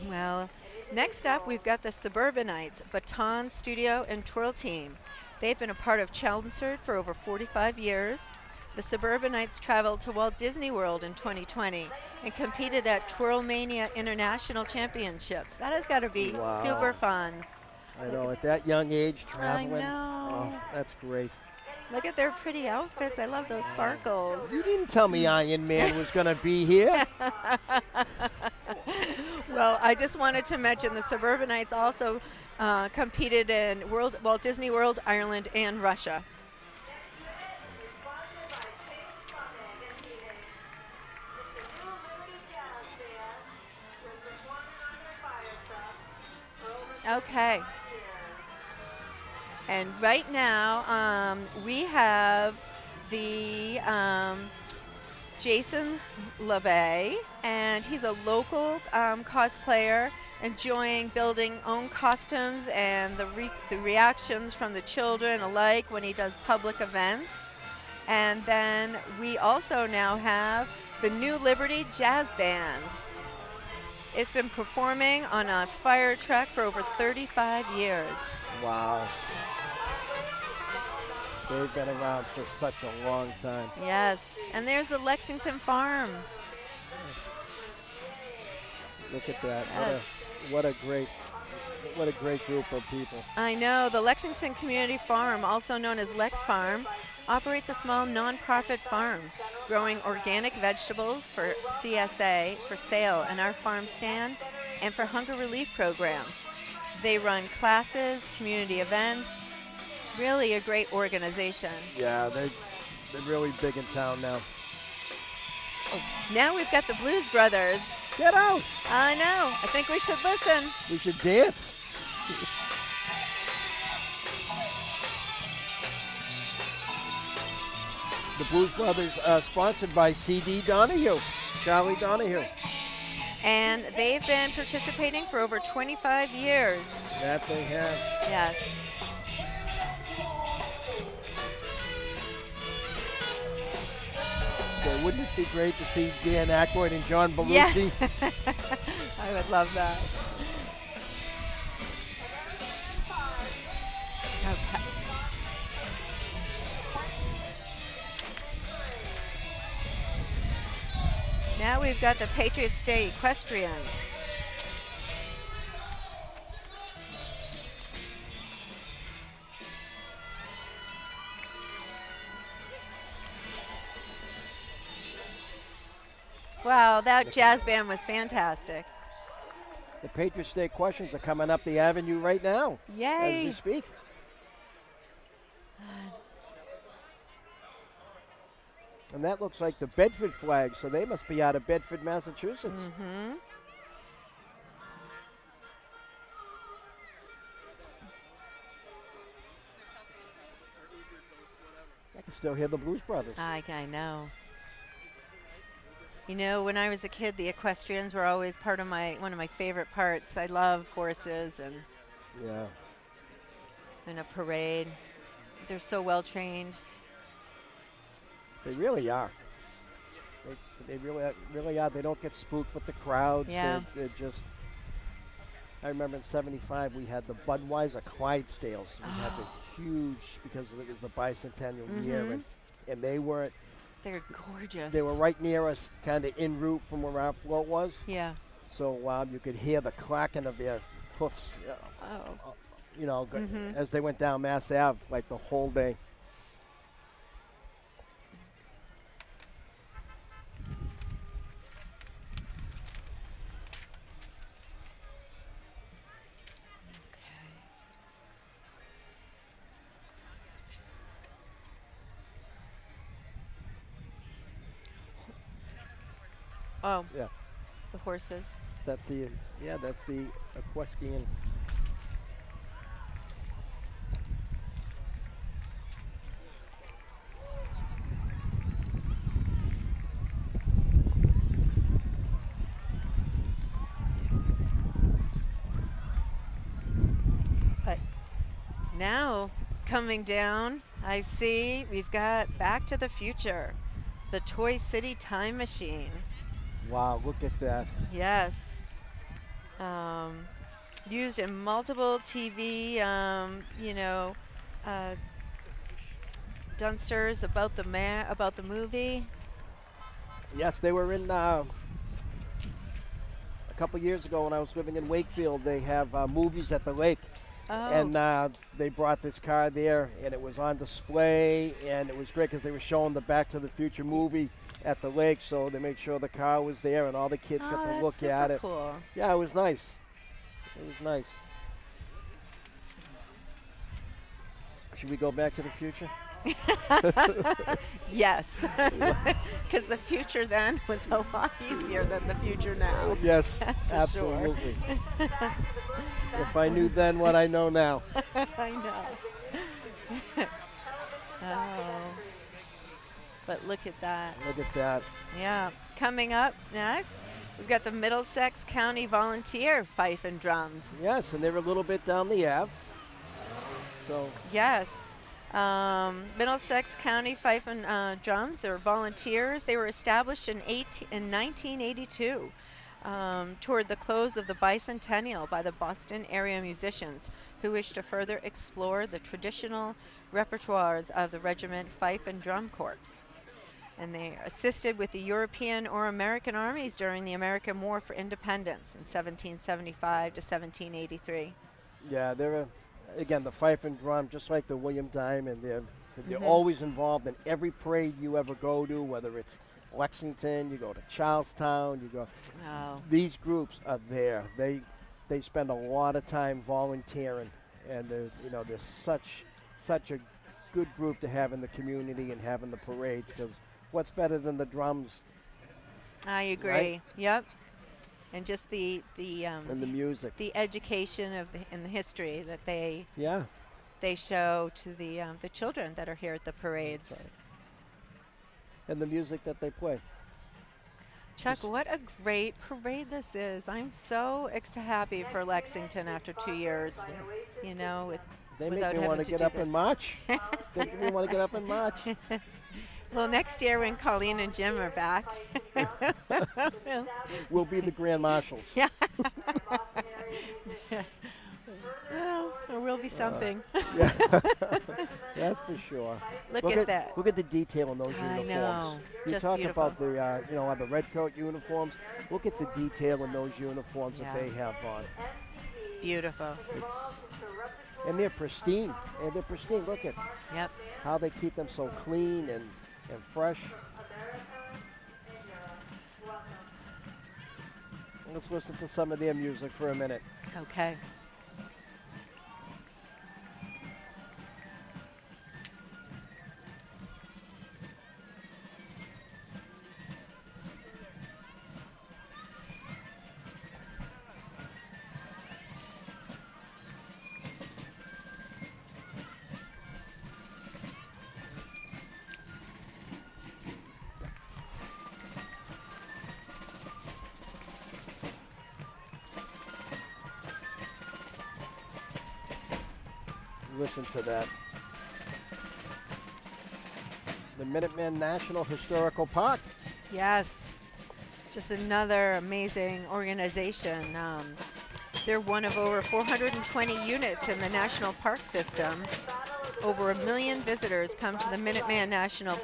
Speaker 1: Well, next up we've got the Suburbanites Baton Studio and Twirl Team. They've been a part of Chelmsford for over 45 years. The Suburbanites traveled to Walt Disney World in 2020 and competed at Twirlmania International Championships. That has got to be
Speaker 2: Wow.
Speaker 1: super fun.
Speaker 2: I know, at that young age,
Speaker 1: I
Speaker 2: traveling.
Speaker 1: know.
Speaker 2: Oh, that's great.
Speaker 1: Look at their pretty outfits. I love those sparkles.
Speaker 2: You didn't tell me Iron Man was going to be here.
Speaker 1: Well, I just wanted to mention the Suburbanites also competed in Walt Disney World, Ireland, and Russia. Okay. And right now, we have the Jason LeBay, and he's a local cosplayer, enjoying building own costumes and the reactions from the children alike when he does public events. And then we also now have the New Liberty Jazz Band. It's been performing on a fire truck for over 35 years.
Speaker 2: Wow. They've been around for such a long time.
Speaker 1: Yes, and there's the Lexington Farm.
Speaker 2: Look at that.
Speaker 1: Yes.
Speaker 2: What a great group of people.
Speaker 1: I know. The Lexington Community Farm, also known as Lex Farm, operates a small nonprofit farm growing organic vegetables for CSA for sale in our farm stand and for hunger relief programs. They run classes, community events. Really a great organization.
Speaker 2: Yeah, they're really big in town now.
Speaker 1: Oh, now we've got the Blues Brothers.
Speaker 2: Get out!
Speaker 1: I know. I think we should listen.
Speaker 2: We should dance. The Blues Brothers are sponsored by C.D. Donahue, Charlie Donahue.
Speaker 1: And they've been participating for over 25 years.
Speaker 2: That they have.
Speaker 1: Yes.
Speaker 2: So wouldn't it be great to see Dan Aykroyd and John Belushi?
Speaker 1: Yeah. I would love that. Okay. Now we've got the Patriots Day Equestrians. Wow, that jazz band was fantastic.
Speaker 2: The Patriots Day questions are coming up the avenue right now as
Speaker 1: Yay.
Speaker 2: we speak. And that looks like the Bedford flag, so they must be out of Bedford, Massachusetts.
Speaker 1: Mm-hmm.
Speaker 2: I can still hear the Blues Brothers.
Speaker 1: I know. You know, when I was a kid, the equestrians were always one of my favorite parts. I love horses and
Speaker 2: Yeah.
Speaker 1: in a parade. They're so well trained.
Speaker 2: They really are. They really are. They don't get spooked with the crowds.
Speaker 1: Yeah.
Speaker 2: They're just. I remember in '75 we had the Budweiser Clydesdales. We had the huge, because it was the bicentennial year, and they weren't.
Speaker 1: They're gorgeous.
Speaker 2: They were right near us, kind of en route from where our float was.
Speaker 1: Yeah.
Speaker 2: So you could hear the clacking of their hoofs.
Speaker 1: Oh.
Speaker 2: You know, as they went down Mass Ave, like the whole day.
Speaker 1: Oh.
Speaker 2: Yeah.
Speaker 1: The horses.
Speaker 2: That's the equestrian.
Speaker 1: Now, coming down, I see we've got Back to the Future, the Toy City Time Machine.
Speaker 2: Wow, look at that.
Speaker 1: Yes. Um, Used in multiple TV, uh, Dunsters about the movie.
Speaker 2: Yes, they were in a couple years ago when I was living in Wakefield. They have movies at the lake,
Speaker 1: Oh,
Speaker 2: and they brought this car there, and it was on display, and it was great because they were showing the Back to the Future movie at the lake, so they made sure the car was there, and all the kids got to
Speaker 1: that's
Speaker 2: look
Speaker 1: super
Speaker 2: at it.
Speaker 1: cool.
Speaker 2: Yeah, it was nice. It was nice. Should we go back to the future?
Speaker 1: Yes, because the future then was a lot easier than the future now.
Speaker 2: Yes,
Speaker 1: That's for
Speaker 2: absolutely.
Speaker 1: sure.
Speaker 2: If I knew then what I know now.
Speaker 1: I know. Oh, but look at that.
Speaker 2: Look at that.
Speaker 1: Yeah. Coming up next, we've got the Middlesex County Volunteer Fife and Drums.
Speaker 2: Yes, and they're a little bit down the Ave. So
Speaker 1: Yes. Middlesex County Fife and Drums, they're volunteers. They were established in 1982 toward the close of the bicentennial by the Boston area musicians who wish to further explore the traditional repertoires of the regiment Fife and Drum Corps. And they assisted with the European or American armies during the American War for Independence in 1775 to 1783.
Speaker 2: yeah, again, the fife and drum, just like the William Diamond, they're
Speaker 1: Mhm.
Speaker 2: always involved in every parade you ever go to, whether it's Lexington, you go to Charlestown, you go.
Speaker 1: Oh,
Speaker 2: These groups are there. They spend a lot of time volunteering, and they're such a good group to have in the community and having the parades. Because what's better than the drums
Speaker 1: I agree.
Speaker 2: Right?
Speaker 1: Yep. And just the
Speaker 2: and the music?
Speaker 1: the education of and the history that they
Speaker 2: Yeah.
Speaker 1: show to the children that are here at the parades.
Speaker 2: Right. And the music that they play.
Speaker 1: Chuck,
Speaker 2: Just-
Speaker 1: what a great parade this is. I'm so happy for Lexington after 2 years. You know,
Speaker 2: They
Speaker 1: without
Speaker 2: make me want
Speaker 1: having
Speaker 2: to
Speaker 1: to
Speaker 2: get
Speaker 1: do
Speaker 2: up and
Speaker 1: this.
Speaker 2: march. They make me want to get up and march.
Speaker 1: well, next year when Colleen and Jim are back.
Speaker 2: We'll be the grand marshals.
Speaker 1: Yeah. Well, there will be something.
Speaker 2: Yeah. That's for sure.
Speaker 1: Look at that.
Speaker 2: Look at the detail in those
Speaker 1: I
Speaker 2: uniforms.
Speaker 1: know.
Speaker 2: You
Speaker 1: Just
Speaker 2: talk
Speaker 1: beautiful.
Speaker 2: about the red coat uniforms. Look at the detail in those uniforms
Speaker 1: Yeah.
Speaker 2: that they have on.
Speaker 1: Beautiful.
Speaker 2: And they're pristine. Look at
Speaker 1: Yep.
Speaker 2: how they keep them so clean and fresh. Let's listen to some of their music for a minute.
Speaker 1: Okay.
Speaker 2: Listen to that. The Minuteman National Historical Park.
Speaker 1: Yes. Just another amazing organization. They're one of over 420 units in the national park system. Over 1 million visitors come to the Minuteman National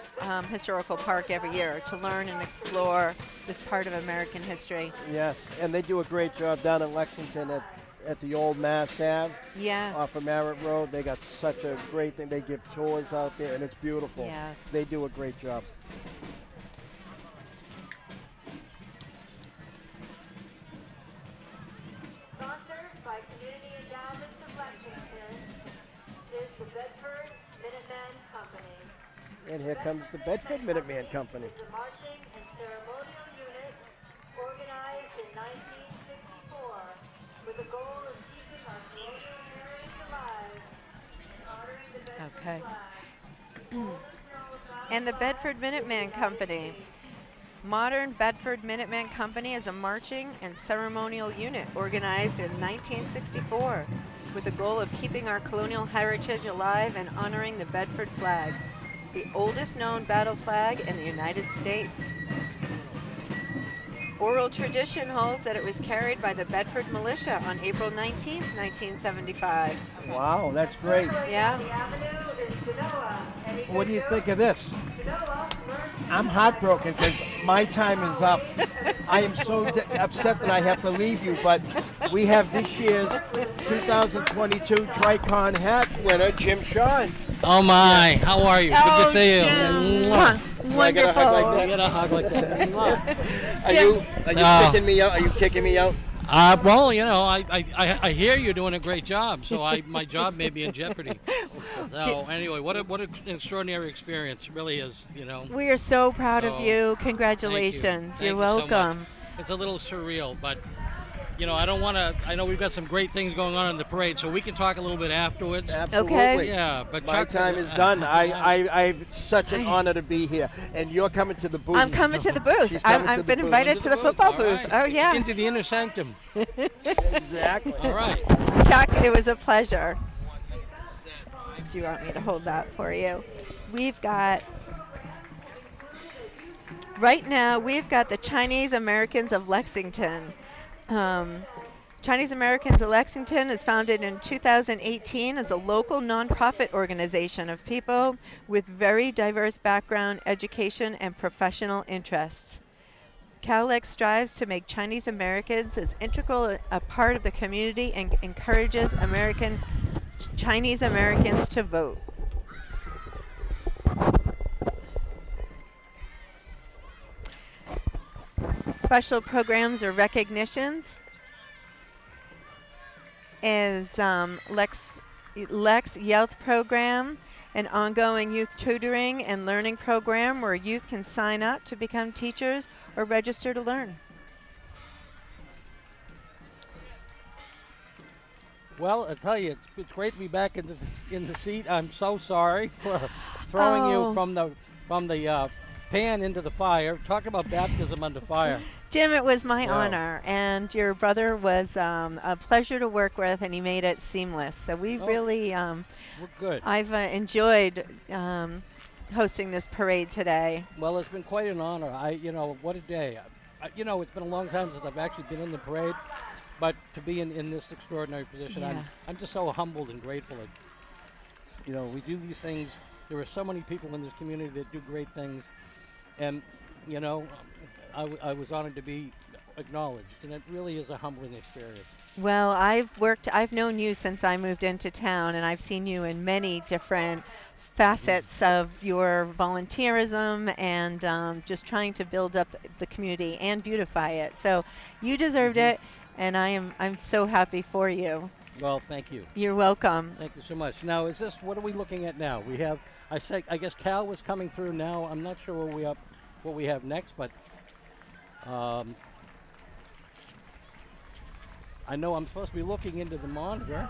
Speaker 1: Historical Park every year to learn and explore this part of American history.
Speaker 2: Yes, and they do a great job down in Lexington at the old Mass Ave
Speaker 1: Yeah.
Speaker 2: off of Merritt Road. They got such a great thing. They give tours out there, and it's beautiful.
Speaker 1: Yes.
Speaker 2: They do a great job.
Speaker 6: Sponsored by Community Endowments of Lexington is the Bedford Minuteman Company.
Speaker 2: And here comes the Bedford Minuteman Company.
Speaker 6: It's a marching and ceremonial unit organized in 1964 with the goal of keeping our colonial heritage alive and honoring the Bedford
Speaker 1: Okay.
Speaker 6: flag. Oldest known flag
Speaker 1: And the Bedford Minuteman Company.
Speaker 6: in the United States. It's a marching and ceremonial unit organized in 1964 with the goal of keeping our colonial heritage alive and honoring the Bedford flag.
Speaker 1: And the Bedford Minuteman Modern Bedford Minuteman Company is a marching and ceremonial unit organized in 1964 with the goal of keeping our colonial heritage alive and honoring the Bedford flag, the oldest known battle flag in the United States. Oral tradition holds that it was carried by the Bedford Militia on April 19, 1975.
Speaker 2: Wow, that's great.
Speaker 1: Yeah.
Speaker 2: What do you think of this? I'm heartbroken because my time is up. I am so upset that I have to leave you, but we have this year's 2022 Tricon hat winner, Jim Shaw.
Speaker 7: Oh my, how are you? Good to see you.
Speaker 1: Jim.
Speaker 7: Mwah.
Speaker 1: Wonderful.
Speaker 7: I get a hug like that.
Speaker 2: Are you kicking me out? Are you kicking me out?
Speaker 7: Well, you know, I hear you're doing a great job, so my job may be in jeopardy. So anyway, what an extraordinary experience, it really is. You know.
Speaker 1: We are so proud of
Speaker 7: So,
Speaker 1: you. Congratulations.
Speaker 7: Thank
Speaker 1: You're
Speaker 7: you so much.
Speaker 1: welcome.
Speaker 7: It's a little surreal, but you know, I don't want to. I know we've got some great things going on in the parade, so we can talk a little bit afterwards.
Speaker 2: Absolutely.
Speaker 1: Okay.
Speaker 7: Yeah, but
Speaker 2: My
Speaker 7: Chuck,
Speaker 2: time is done. It's such an honor to be here, and you're coming to the booth.
Speaker 1: I'm coming to the booth.
Speaker 2: She's coming to
Speaker 1: I've
Speaker 2: the
Speaker 1: been
Speaker 2: booth.
Speaker 1: invited to the football
Speaker 7: All
Speaker 1: booth.
Speaker 7: right.
Speaker 1: Oh, yeah.
Speaker 7: Into the inner sanctum.
Speaker 2: Exactly.
Speaker 7: All right.
Speaker 1: Chuck, it was a pleasure. Do you want me to hold that for you? Right now, we've got the Chinese Americans of Lexington. Chinese Americans of Lexington is founded in 2018 as a local nonprofit organization of people with very diverse background, education, and professional interests. CalLex strives to make Chinese Americans as integral a part of the community and encourages Chinese Americans to vote. Special programs or recognitions is Lex Youth Program, an ongoing youth tutoring and learning program where youth can sign up to become teachers or register to learn.
Speaker 7: Well, I tell you, it's great to be back in the seat. I'm so sorry for throwing you from the pan into the fire. Talk about baptism under fire.
Speaker 1: Jim, it was my
Speaker 7: Wow.
Speaker 1: honor, and your brother was a pleasure to work with, and he made it seamless. So we really,
Speaker 7: We're good.
Speaker 1: I've enjoyed hosting this parade today.
Speaker 7: Well, it's been quite an honor. What a day. It's been a long time since I've actually been in the parade, but to be in this extraordinary position,
Speaker 1: Yeah.
Speaker 7: I'm just so humbled and grateful. We do these things. There are so many people in this community that do great things, and I was honored to be acknowledged, and it really is a humbling experience.
Speaker 1: Well, I've known you since I moved into town, and I've seen you in many different facets of your volunteerism and just trying to build up the community and beautify it. So you deserved it, and I'm so happy for you.
Speaker 7: Well, thank you.
Speaker 1: You're welcome.
Speaker 7: Thank you so much. Now, what are we looking at now? We have, I guess Cal was coming through now. I'm not sure what we have next, but I know I'm supposed to be looking into the monitor.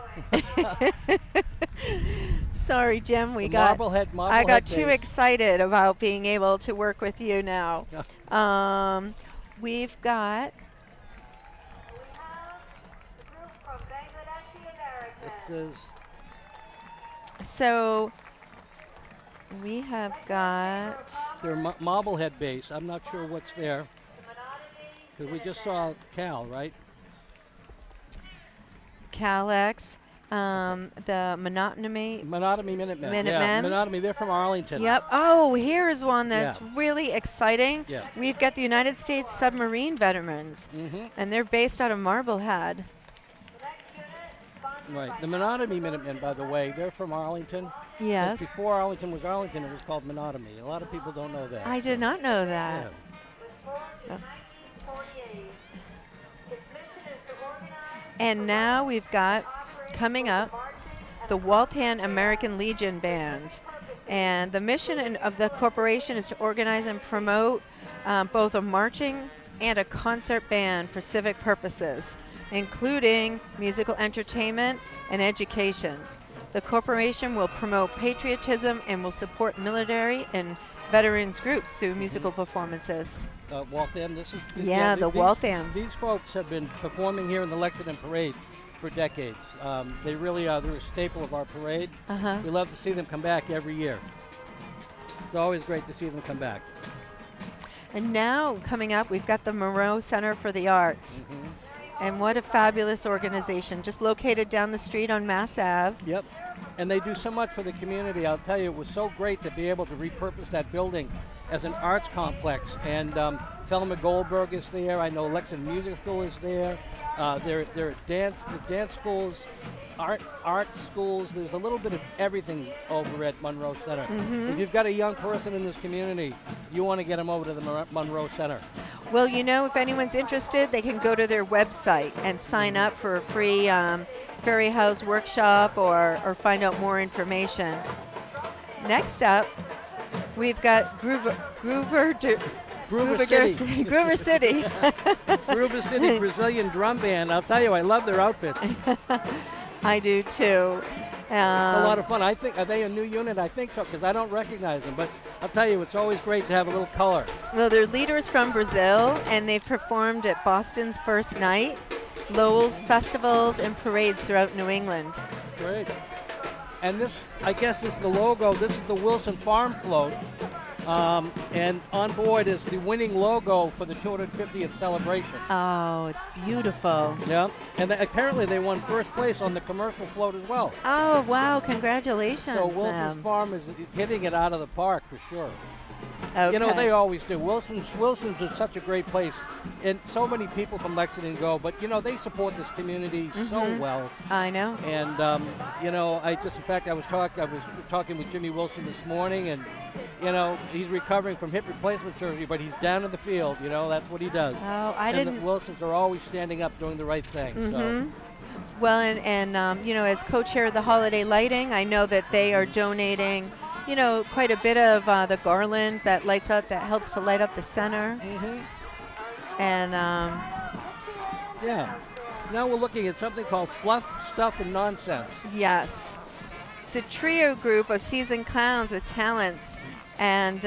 Speaker 1: Sorry, Jim. I
Speaker 7: Marblehead
Speaker 1: got too
Speaker 7: days.
Speaker 1: excited about being able to work with you now. We've got.
Speaker 7: This is
Speaker 1: So we have got.
Speaker 7: their Marblehead base. I'm not sure what's there because we just saw Cal, right?
Speaker 1: CalX, the Monotony.
Speaker 7: Minutemen. Yeah,
Speaker 1: Minutemen.
Speaker 7: Monotony. They're from Arlington.
Speaker 1: Yep. Oh, here's one that's
Speaker 7: Yeah.
Speaker 1: really exciting.
Speaker 7: Yeah.
Speaker 1: We've got the United States Submarine Veterans,
Speaker 7: Mm-hmm.
Speaker 1: and they're based out of Marblehead.
Speaker 7: Right. The Monotony Minutemen, by the way, they're from Arlington.
Speaker 1: Yes.
Speaker 7: But before Arlington was Arlington, it was called Monotony. A lot of people don't know that.
Speaker 1: I did not know that.
Speaker 7: Yeah.
Speaker 1: And now we've got, coming up, the Waltham American Legion Band. And the mission of the corporation is to organize and promote both a marching and a concert band for civic purposes, including musical entertainment and education. The corporation will promote patriotism and will support military and veterans groups through musical performances.
Speaker 7: Waltham, this is
Speaker 1: Yeah, the Waltham.
Speaker 7: These folks have been performing here in the Lexington Parade for decades. They really are. They're a staple of our parade. We love to see them come back every year. It's always great to see them come back.
Speaker 1: And now coming up, we've got the Moreau Center for the Arts. And what a fabulous organization, just located down the street on Mass Ave.
Speaker 7: Yep. And they do so much for the community. I'll tell you, it was so great to be able to repurpose that building as an arts complex. And Thelma Goldberg is there. I know Lexington Music School is there. There are dance schools, art schools. There's a little bit of everything over at Monroe Center. If you've got a young person in this community, you want to get them over to the Monroe Center.
Speaker 1: Well, you know, if anyone's interested, they can go to their website and sign up for a free Ferry House workshop or find out more information. Next up, we've got Groover
Speaker 7: City.
Speaker 1: Groover City.
Speaker 7: Groover City Brazilian drum band. I'll tell you, I love their outfits.
Speaker 1: I do too.
Speaker 7: It's a lot of fun. I think, are they a new unit? I think so, because I don't recognize them. But I'll tell you, it's always great to have a little color.
Speaker 1: Well, they're leaders from Brazil, and they've performed at Boston's First Night, Lowell's festivals, and parades throughout New England.
Speaker 7: Great. And this, I guess, is the logo. This is the Wilson Farm float. And on board is the winning logo for the 250th celebration.
Speaker 1: Oh, it's beautiful.
Speaker 7: Yeah, and apparently they won first place on the commercial float as well.
Speaker 1: Oh, wow, congratulations.
Speaker 7: So Wilson's Farm is hitting it out of the park for sure.
Speaker 1: Okay.
Speaker 7: You know, they always do. Wilson's is such a great place, and so many people from Lexington go, but you know, they support this community so well.
Speaker 1: I know.
Speaker 7: And you know, in fact, I was talking with Jimmy Wilson this morning, and you know, he's recovering from hip replacement surgery, but he's down in the field. You know, that's what he does.
Speaker 1: Oh,
Speaker 7: And the Wilsons are always standing up, doing the right thing. So.
Speaker 1: Well, and you know, as co-chair of the holiday lighting, I know that they are donating, you know, quite a bit of the garland that lights up, that helps to light up the center. And
Speaker 7: yeah, now we're looking at something called Fluff, Stuff, and Nonsense.
Speaker 1: yes, it's a trio group of seasoned clowns with talents, and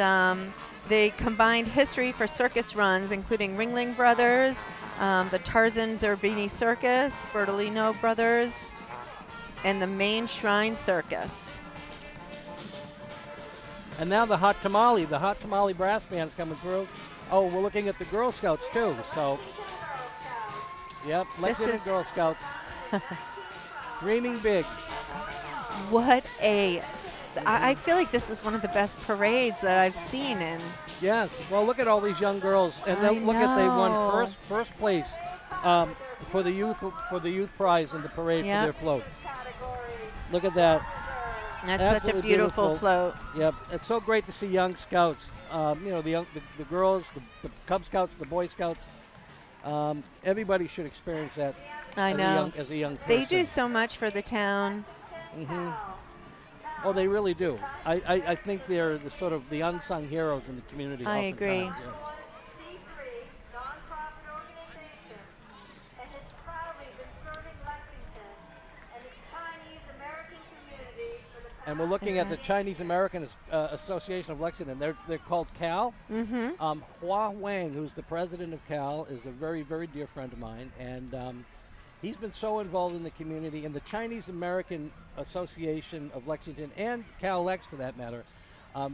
Speaker 1: they combined history for circus runs, including Ringling Brothers, the Tarzan Zerbini Circus, Bertolino Brothers, and the Main Shrine Circus.
Speaker 7: And now the Hot Tamale brass band's coming through. Oh, we're looking at the Girl Scouts too. So, yep, Lexington Girl Scouts, dreaming big.
Speaker 1: What a! I feel like this is one of the best parades that I've seen. And
Speaker 7: Yes. Well, look at all these young girls, and
Speaker 1: I
Speaker 7: look at they won
Speaker 1: know.
Speaker 7: first place for the youth prize in the parade for their float. Look at that.
Speaker 1: that's such a
Speaker 7: Absolutely
Speaker 1: beautiful float.
Speaker 7: Yep. It's so great to see young scouts. You know, the girls, the Cub Scouts, the Boy Scouts. Everybody should experience that.
Speaker 1: I know.
Speaker 7: As a young person.
Speaker 1: They do so much for the town.
Speaker 7: Oh, they really do. I think they're the sort of the unsung heroes in the community.
Speaker 1: I agree.
Speaker 7: oftentimes, yeah.
Speaker 6: C3 nonprofit organization and has proudly been serving Lexington and its Chinese American community for the past
Speaker 7: And we're looking at the Chinese American Association of Lexington. They're called CAL. Hua Wang, who's the president of CAL, is a very, very dear friend of mine, and he's been so involved in the community. And the Chinese American Association of Lexington and CAL Lex, for that matter,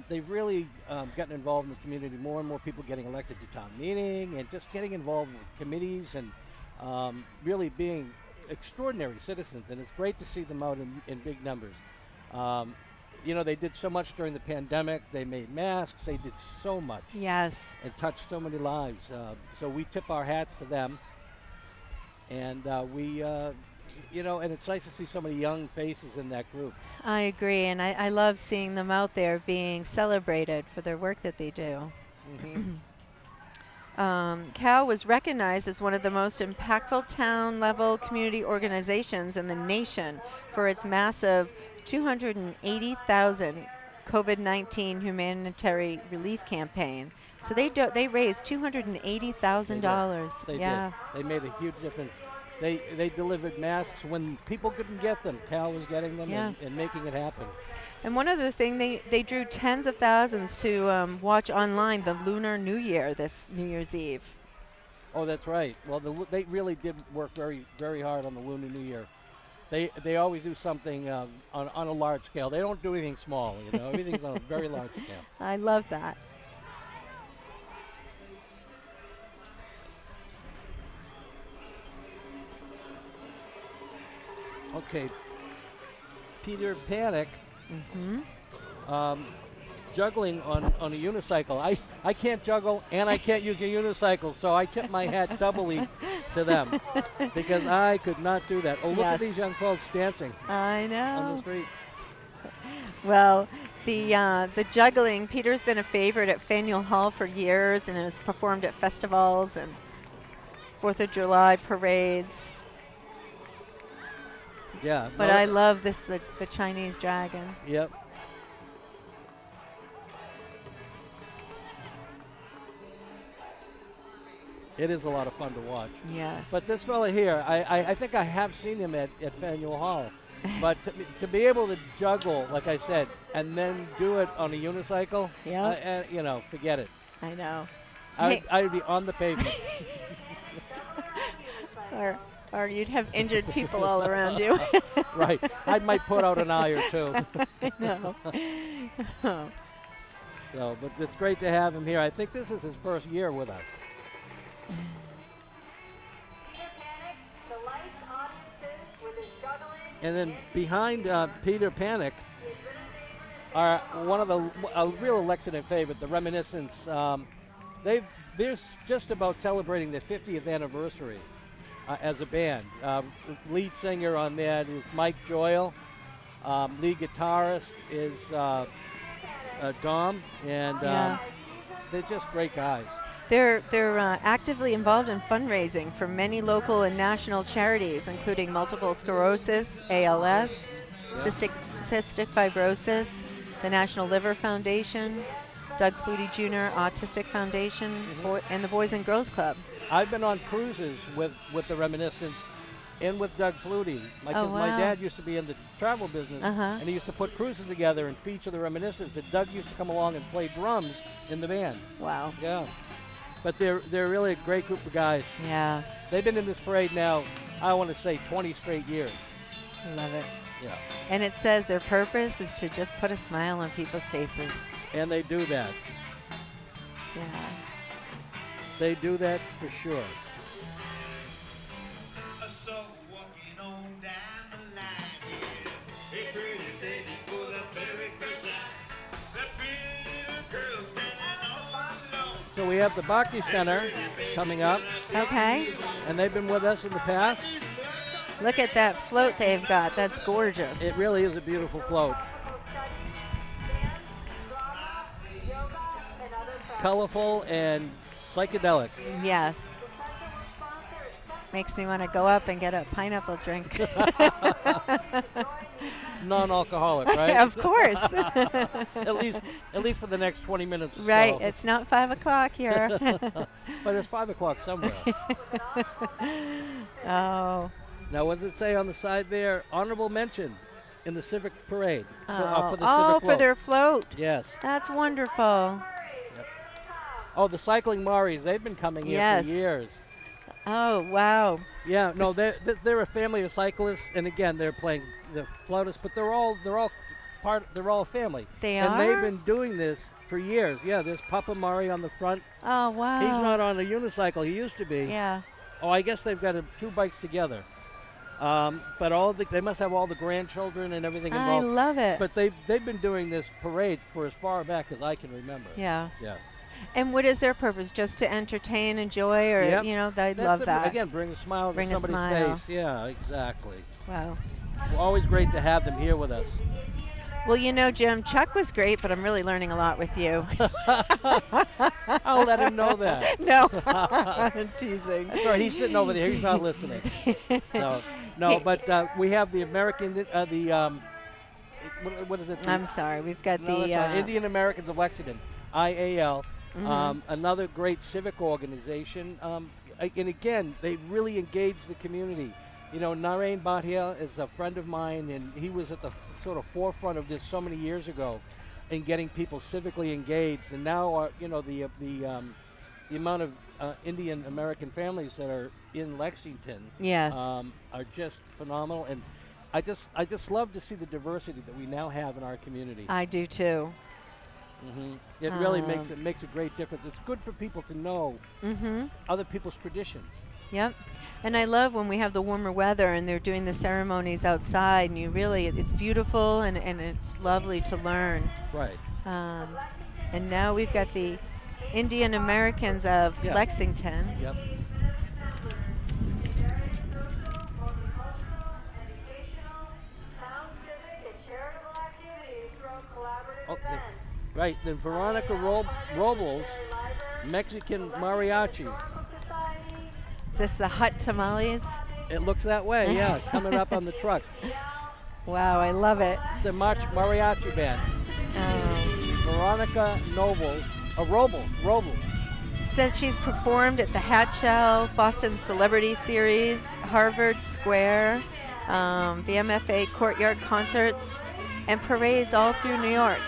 Speaker 7: they've really gotten involved in the community. More and more people getting elected to town meeting and just getting involved with committees and really being extraordinary citizens. And it's great to see them out in big numbers. You know, they did so much during the pandemic. They made masks. They did so much.
Speaker 1: Yes.
Speaker 7: And touched so many lives. So we tip our hats to them. And you know, and it's nice to see so many young faces in that group.
Speaker 1: I agree, and I love seeing them out there being celebrated for their work that they do. CAL was recognized as one of the most impactful town-level community organizations in the nation for its massive 280,000 COVID-19 humanitarian relief campaign. So they raised $280,000.
Speaker 7: They
Speaker 1: Yeah.
Speaker 7: did. They made a huge difference. They delivered masks when people couldn't get them. Cal was getting them
Speaker 1: Yeah.
Speaker 7: and making it happen.
Speaker 1: And one other thing, they drew tens of thousands to watch online the Lunar New Year this New Year's Eve.
Speaker 7: Oh, that's right. Well, they really did work very, very hard on the Lunar New Year. They always do something on a large scale. They don't do anything small, you know. Everything's on a very large scale.
Speaker 1: I love that.
Speaker 7: Okay. Peter Panic, juggling on a unicycle. I can't juggle and I can't use a unicycle, so I tip my hat doubly to them because I could not do that. Oh, look
Speaker 1: Yes.
Speaker 7: at these young folks dancing
Speaker 1: I
Speaker 7: on
Speaker 1: know.
Speaker 7: the street.
Speaker 1: Well, the juggling, Peter's been a favorite at Faneuil Hall for years and has performed at festivals and 4th of July parades.
Speaker 7: Yeah.
Speaker 1: But
Speaker 7: no,
Speaker 1: I love this, the Chinese dragon.
Speaker 7: Yep. It is a lot of fun to watch.
Speaker 1: Yes.
Speaker 7: But this fella here, I think I have seen him at Faneuil Hall. But to be able to juggle, like I said, and then do it on a unicycle,
Speaker 1: Yeah.
Speaker 7: you know, forget it.
Speaker 1: I know.
Speaker 7: I would be on the pavement.
Speaker 1: Or you'd have injured people all around you.
Speaker 7: Right. I might put out an eye or two.
Speaker 1: I know. Oh.
Speaker 7: So, but it's great to have him here. I think this is his first year with us.
Speaker 6: Peter Panic delights audiences with his juggling.
Speaker 7: And then behind Peter Panic are one of a real Lexington favorite, the Reminiscence. They're just about celebrating their 50th anniversary as a band. Lead singer on that is Mike Joyle. Lead guitarist is Dom, and
Speaker 1: Yeah.
Speaker 7: they're just great guys.
Speaker 1: They're actively involved in fundraising for many local and national charities, including multiple sclerosis, ALS, cystic fibrosis, the National Liver Foundation, Doug Flutie Jr. Autistic Foundation, and the Boys and Girls Club.
Speaker 7: I've been on cruises with the Reminiscence and with Doug Flutie. My
Speaker 1: wow.
Speaker 7: dad used to be in the travel business,
Speaker 1: Uh-huh.
Speaker 7: and he used to put cruises together and feature the Reminiscence. And Doug used to come along and play drums in the band.
Speaker 1: Wow.
Speaker 7: Yeah. But they're really a great group of guys.
Speaker 1: Yeah.
Speaker 7: They've been in this parade now, I want to say 20 straight years.
Speaker 1: Love it.
Speaker 7: Yeah.
Speaker 1: And it says their purpose is to just put a smile on people's faces.
Speaker 7: And they do that.
Speaker 1: Yeah.
Speaker 7: They do that for sure.
Speaker 8: So walking on down the line here, a pretty lady for the very first time. That pretty little girl standing all alone.
Speaker 7: So we have the Bhakti Center coming up,
Speaker 1: Okay.
Speaker 7: and they've been with us in the past.
Speaker 1: Look at that float they've got. That's gorgeous.
Speaker 7: It really is a beautiful float. Colorful and psychedelic.
Speaker 1: Yes. Makes me want to go up and get a pineapple drink.
Speaker 7: Non-alcoholic, right?
Speaker 1: Of course.
Speaker 7: at least for the next 20 minutes. or
Speaker 1: Right.
Speaker 7: so.
Speaker 1: It's not 5 o'clock here.
Speaker 7: But it's 5 o'clock somewhere.
Speaker 1: Oh.
Speaker 7: Now, what does it say on the side there? Honorable mention in the Civic Parade. For the
Speaker 1: Oh,
Speaker 7: Civic
Speaker 1: for
Speaker 7: float.
Speaker 1: their float.
Speaker 7: Yes.
Speaker 1: That's wonderful.
Speaker 7: Oh, the Cycling Maris. They've been coming here
Speaker 1: Yes.
Speaker 7: for years.
Speaker 1: Oh, wow.
Speaker 7: Yeah, no, they're a family of cyclists, and again, they're playing the flautists, but they're all a family.
Speaker 1: They
Speaker 7: and
Speaker 1: are?
Speaker 7: they've been doing this for years. Yeah, there's Papa Murray on the front.
Speaker 1: Oh, wow.
Speaker 7: He's not on a unicycle. He used to be.
Speaker 1: Yeah.
Speaker 7: Oh, I guess they've got two bikes together. But they must have all the grandchildren and everything
Speaker 1: I
Speaker 7: involved.
Speaker 1: love it.
Speaker 7: But they've been doing this parade for as far back as I can remember.
Speaker 1: Yeah.
Speaker 7: Yeah.
Speaker 1: And what is their purpose? Just to entertain, enjoy, or,
Speaker 7: Yep.
Speaker 1: you know, I
Speaker 7: That's
Speaker 1: love
Speaker 7: it.
Speaker 1: that.
Speaker 7: Again, bring a smile
Speaker 1: Bring
Speaker 7: to
Speaker 1: a
Speaker 7: somebody's
Speaker 1: smile.
Speaker 7: face. Yeah, exactly.
Speaker 1: Wow.
Speaker 7: Always great to have them here with us.
Speaker 1: Well, you know, Jim, Chuck was great, but I'm really learning a lot with you.
Speaker 7: I'll let him know that.
Speaker 1: No, I'm teasing.
Speaker 7: That's right. He's sitting over there. He's not listening. So, no, but we have the American, what is it?
Speaker 1: I'm sorry. We've got
Speaker 7: No,
Speaker 1: the
Speaker 7: that's right. Indian Americans of Lexington, IAL.
Speaker 1: Mm-hmm.
Speaker 7: Another great civic organization. and again, they really engage the community. You know, Narain Bhatia is a friend of mine, and he was at the sort of forefront of this so many years ago in getting people civically engaged. And now, you know, the amount of Indian American families that are in Lexington
Speaker 1: Yes.
Speaker 7: are just phenomenal. And I just love to see the diversity that we now have in our community.
Speaker 1: I do too.
Speaker 7: It really makes a great difference. It's good for people to know other people's traditions.
Speaker 1: Yep. And I love when we have the warmer weather and they're doing the ceremonies outside, and you really, it's beautiful and it's lovely to learn.
Speaker 7: Right.
Speaker 1: And now we've got the Indian Americans of
Speaker 7: Yeah.
Speaker 1: Lexington.
Speaker 7: Yep. Oh, right. The Veronica Robles Mexican mariachis.
Speaker 1: Is this the hot tamales?
Speaker 7: It looks that way, yeah, coming up on the truck.
Speaker 1: Wow, I love it.
Speaker 7: The mariachi band. Veronica Robles.
Speaker 1: Says she's performed at the Hatchell, Boston Celebrity Series, Harvard Square, the MFA Courtyard concerts, and parades all through New York.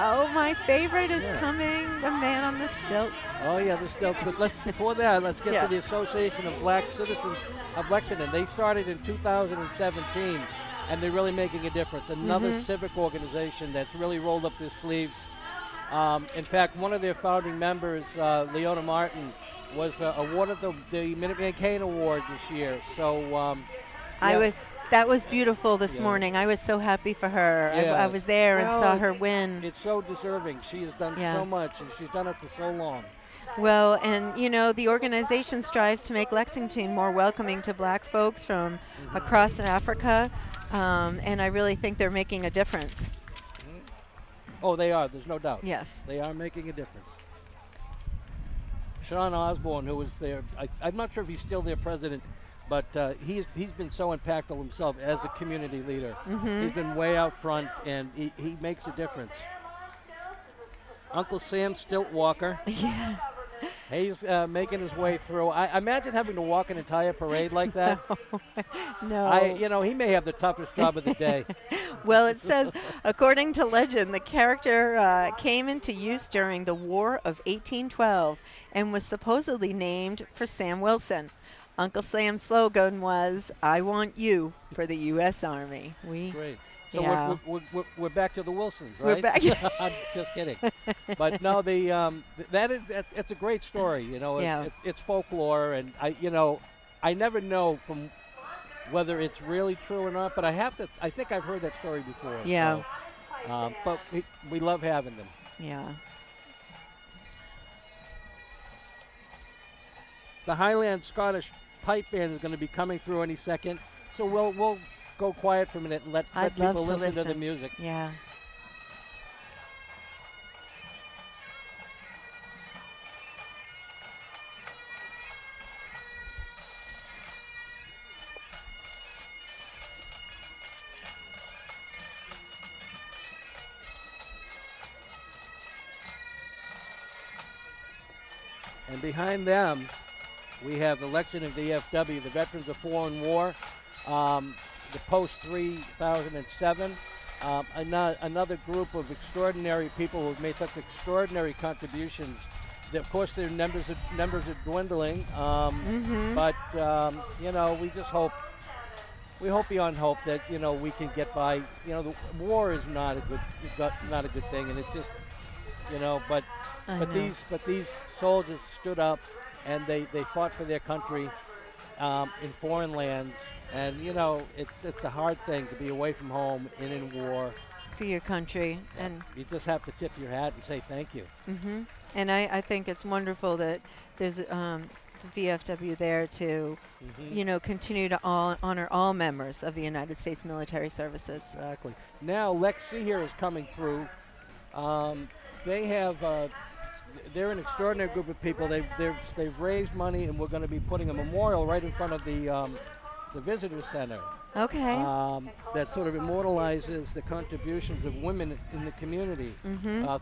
Speaker 1: Oh, my favorite is coming, the man on the stilts.
Speaker 7: Oh yeah, the stilts. But before that, let's get to the Association of Black Citizens of Lexington. They started in 2017, and they're really making a difference. Another civic organization that's really rolled up their sleeves. In fact, one of their founding members, Leona Martin, was awarded the Minuteman Cain Award this year. So
Speaker 1: That was beautiful this morning. I was so happy for her.
Speaker 7: Yeah.
Speaker 1: I was there and saw her win.
Speaker 7: It's so deserving. She has done so much, and she's done it for so long.
Speaker 1: Well, and you know, the organization strives to make Lexington more welcoming to black folks from across Africa, and I really think they're making a difference.
Speaker 7: Oh, they are. There's no doubt.
Speaker 1: Yes.
Speaker 7: They are making a difference. Sean Osborne, who was there, I'm not sure if he's still their president, but he's been so impactful himself as a community leader. He's been way out front, and he makes a difference. Uncle Sam Stiltwalker.
Speaker 1: Yeah.
Speaker 7: He's making his way through. I imagine having to walk an entire parade like that.
Speaker 1: No.
Speaker 7: He may have the toughest job of the day.
Speaker 1: Well, it says, according to legend, the character came into use during the War of 1812 and was supposedly named for Sam Wilson. Uncle Sam's slogan was, "I want you for the U.S. Army."
Speaker 7: Great. So we're back to the Wilsons, right?
Speaker 1: We're back.
Speaker 7: I'm just kidding. But no, it's a great story. You know, it's folklore, and I never know from whether it's really true or not. But I think I've heard that story before.
Speaker 1: Yeah.
Speaker 7: So, but we love having them.
Speaker 1: Yeah.
Speaker 7: The Highland Scottish Pipe Band is going to be coming through any second, so we'll go quiet for a minute and let people listen to the music.
Speaker 1: Yeah.
Speaker 7: And behind them, we have the Lexington VFW, the Veterans of Foreign War, the post-3007, another group of extraordinary people who have made such extraordinary contributions. Of course, their numbers are dwindling, but we just hope beyond hope that we can get by. The war is not a good thing, and it just but these soldiers stood up and they fought for their country in foreign lands. And it's a hard thing to be away from home and in war.
Speaker 1: For your country, and
Speaker 7: you just have to tip your hat and say thank you.
Speaker 1: And I think it's wonderful that there's the VFW there to, continue to honor all members of the United States Military Services.
Speaker 7: Exactly. Now LexMedia is coming through. They have. They're an extraordinary group of people. They've raised money, and we're going to be putting a memorial right in front of the visitor center.
Speaker 1: Okay.
Speaker 7: That sort of immortalizes the contributions of women in the community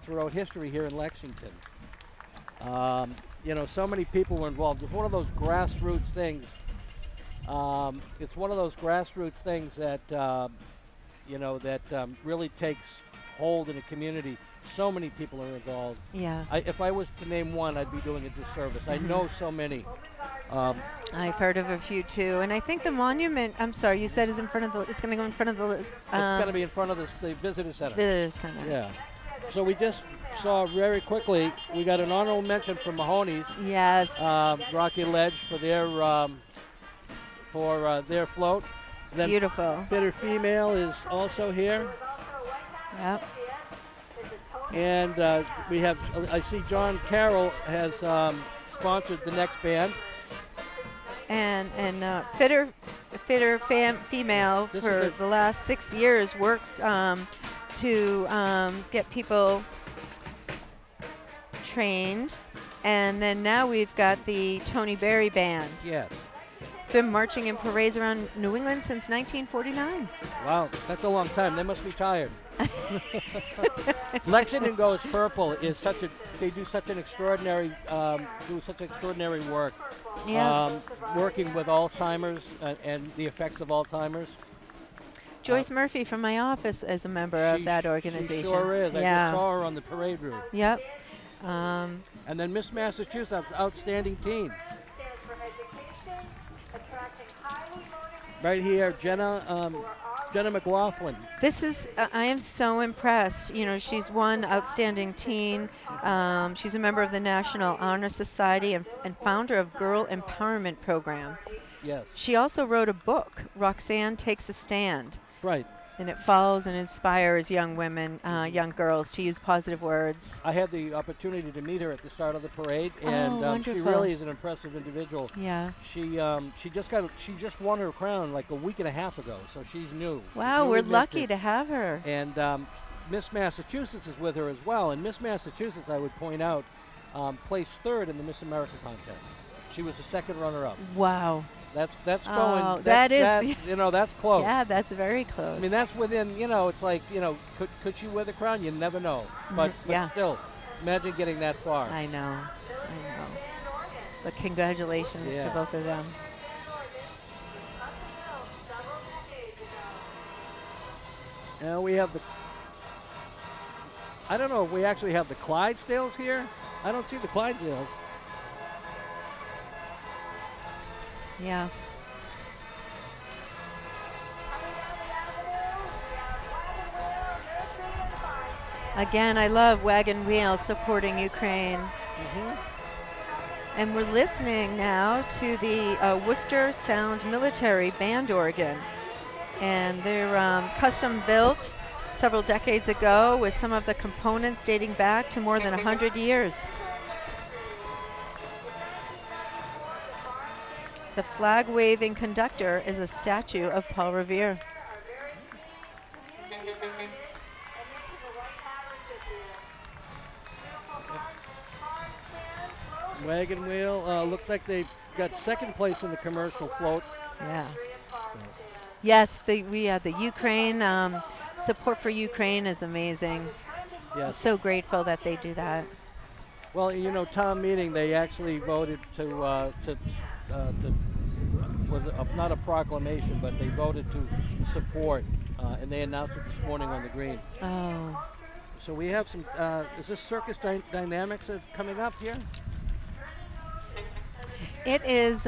Speaker 7: throughout history here in Lexington. You know, so many people were involved. It's one of those grassroots things. It's one of those grassroots things that you know, that really takes hold in a community. So many people are involved.
Speaker 1: Yeah.
Speaker 7: If I was to name one, I'd be doing a disservice. I know so many.
Speaker 1: I've heard of a few too, and I think the monument. I'm sorry, you said is in front of the. It's going to go in front of the.
Speaker 7: It's going to be in front of the visitor center.
Speaker 1: Visitor center.
Speaker 7: Yeah. So we just saw very quickly, we got an honorable mention from Mahoney's,
Speaker 1: Yes.
Speaker 7: Rocky Ledge for their float. Then
Speaker 1: Beautiful.
Speaker 7: Fitter Female is also here.
Speaker 1: Yep.
Speaker 7: And we have, I see John Carroll has sponsored the next band.
Speaker 1: And Fitter Female
Speaker 7: This
Speaker 1: for
Speaker 7: is
Speaker 1: the last 6 years works to get people trained, and then now we've got the Tony Berry Band.
Speaker 7: Yes.
Speaker 1: It's been marching in parades around New England since 1949.
Speaker 7: Wow, that's a long time. They must be tired. Lexington Goes Purple is they do such an extraordinary, work.
Speaker 1: Yeah.
Speaker 7: Working with Alzheimer's and the effects of Alzheimer's.
Speaker 1: Joyce Murphy from my office is a member of that organization.
Speaker 7: She sure is. I
Speaker 1: Yeah.
Speaker 7: just saw her on the parade route.
Speaker 1: Yep.
Speaker 7: And then Miss Massachusetts, outstanding teen.
Speaker 6: Stands for education, attracting highly motivated
Speaker 7: Right here, Jenna McLaughlin.
Speaker 1: This is, I am so impressed. You know, she's one outstanding teen. She's a member of the National Honor Society and founder of Girl Empowerment Program.
Speaker 7: Yes.
Speaker 1: She also wrote a book, Roxanne Takes a Stand.
Speaker 7: Right.
Speaker 1: And it follows and inspires young women, young girls to use positive words.
Speaker 7: I had the opportunity to meet her at the start of the parade,
Speaker 1: Oh,
Speaker 7: and she
Speaker 1: wonderful.
Speaker 7: really is an impressive individual.
Speaker 1: Yeah.
Speaker 7: She just won her crown like a week and a half ago, so she's new.
Speaker 1: Wow,
Speaker 7: She's
Speaker 1: we're
Speaker 7: newly
Speaker 1: lucky
Speaker 7: minted.
Speaker 1: to have her.
Speaker 7: And Miss Massachusetts is with her as well. And Miss Massachusetts, I would point out, placed third in the Miss America contest. She was the second runner-up.
Speaker 1: Wow.
Speaker 7: That's
Speaker 1: Oh,
Speaker 7: going.
Speaker 1: that is-
Speaker 7: you know, that's close.
Speaker 1: Yeah, that's very close.
Speaker 7: I mean, that's within. You know, it's like, you know, could she wear the crown? You never know. But
Speaker 1: Yeah.
Speaker 7: still, imagine getting that far.
Speaker 1: I know. But congratulations to
Speaker 7: Yeah.
Speaker 1: both of them.
Speaker 7: Now we have the. I don't know if we actually have the Clydesdales here. I don't see the Clydesdales.
Speaker 1: Yeah. Again, I love Wagon Wheel supporting Ukraine. And we're listening now to the Worcester Sound Military Band Organ. And they're custom built several decades ago with some of the components dating back to more than 100 years. The flag-waving conductor is a statue of Paul Revere.
Speaker 7: Wagon Wheel looks like they got second place in the commercial float.
Speaker 1: Yeah. Yes, we had the Ukraine support for Ukraine is amazing. I'm
Speaker 7: Yes.
Speaker 1: so grateful that they do that.
Speaker 7: Well, you know, town meeting, they actually voted to was not a proclamation, but they voted to support, and they announced it this morning on the green.
Speaker 1: Oh.
Speaker 7: So we have some. Is this Circus Dynamics coming up here?
Speaker 1: It is.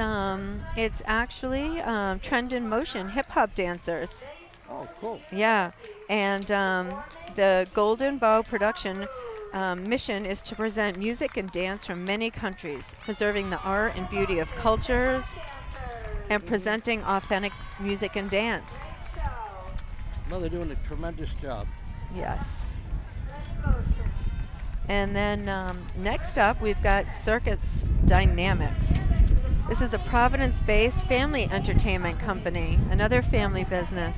Speaker 1: It's actually Trend in Motion hip hop dancers.
Speaker 7: Oh, cool.
Speaker 1: Yeah, and the Golden Bow production mission is to present music and dance from many countries, preserving the art and beauty of cultures, and presenting authentic music and dance.
Speaker 7: Well, they're doing a tremendous job.
Speaker 1: Yes. And then next up, we've got Circus Dynamics. This is a Providence-based family entertainment company, another family business.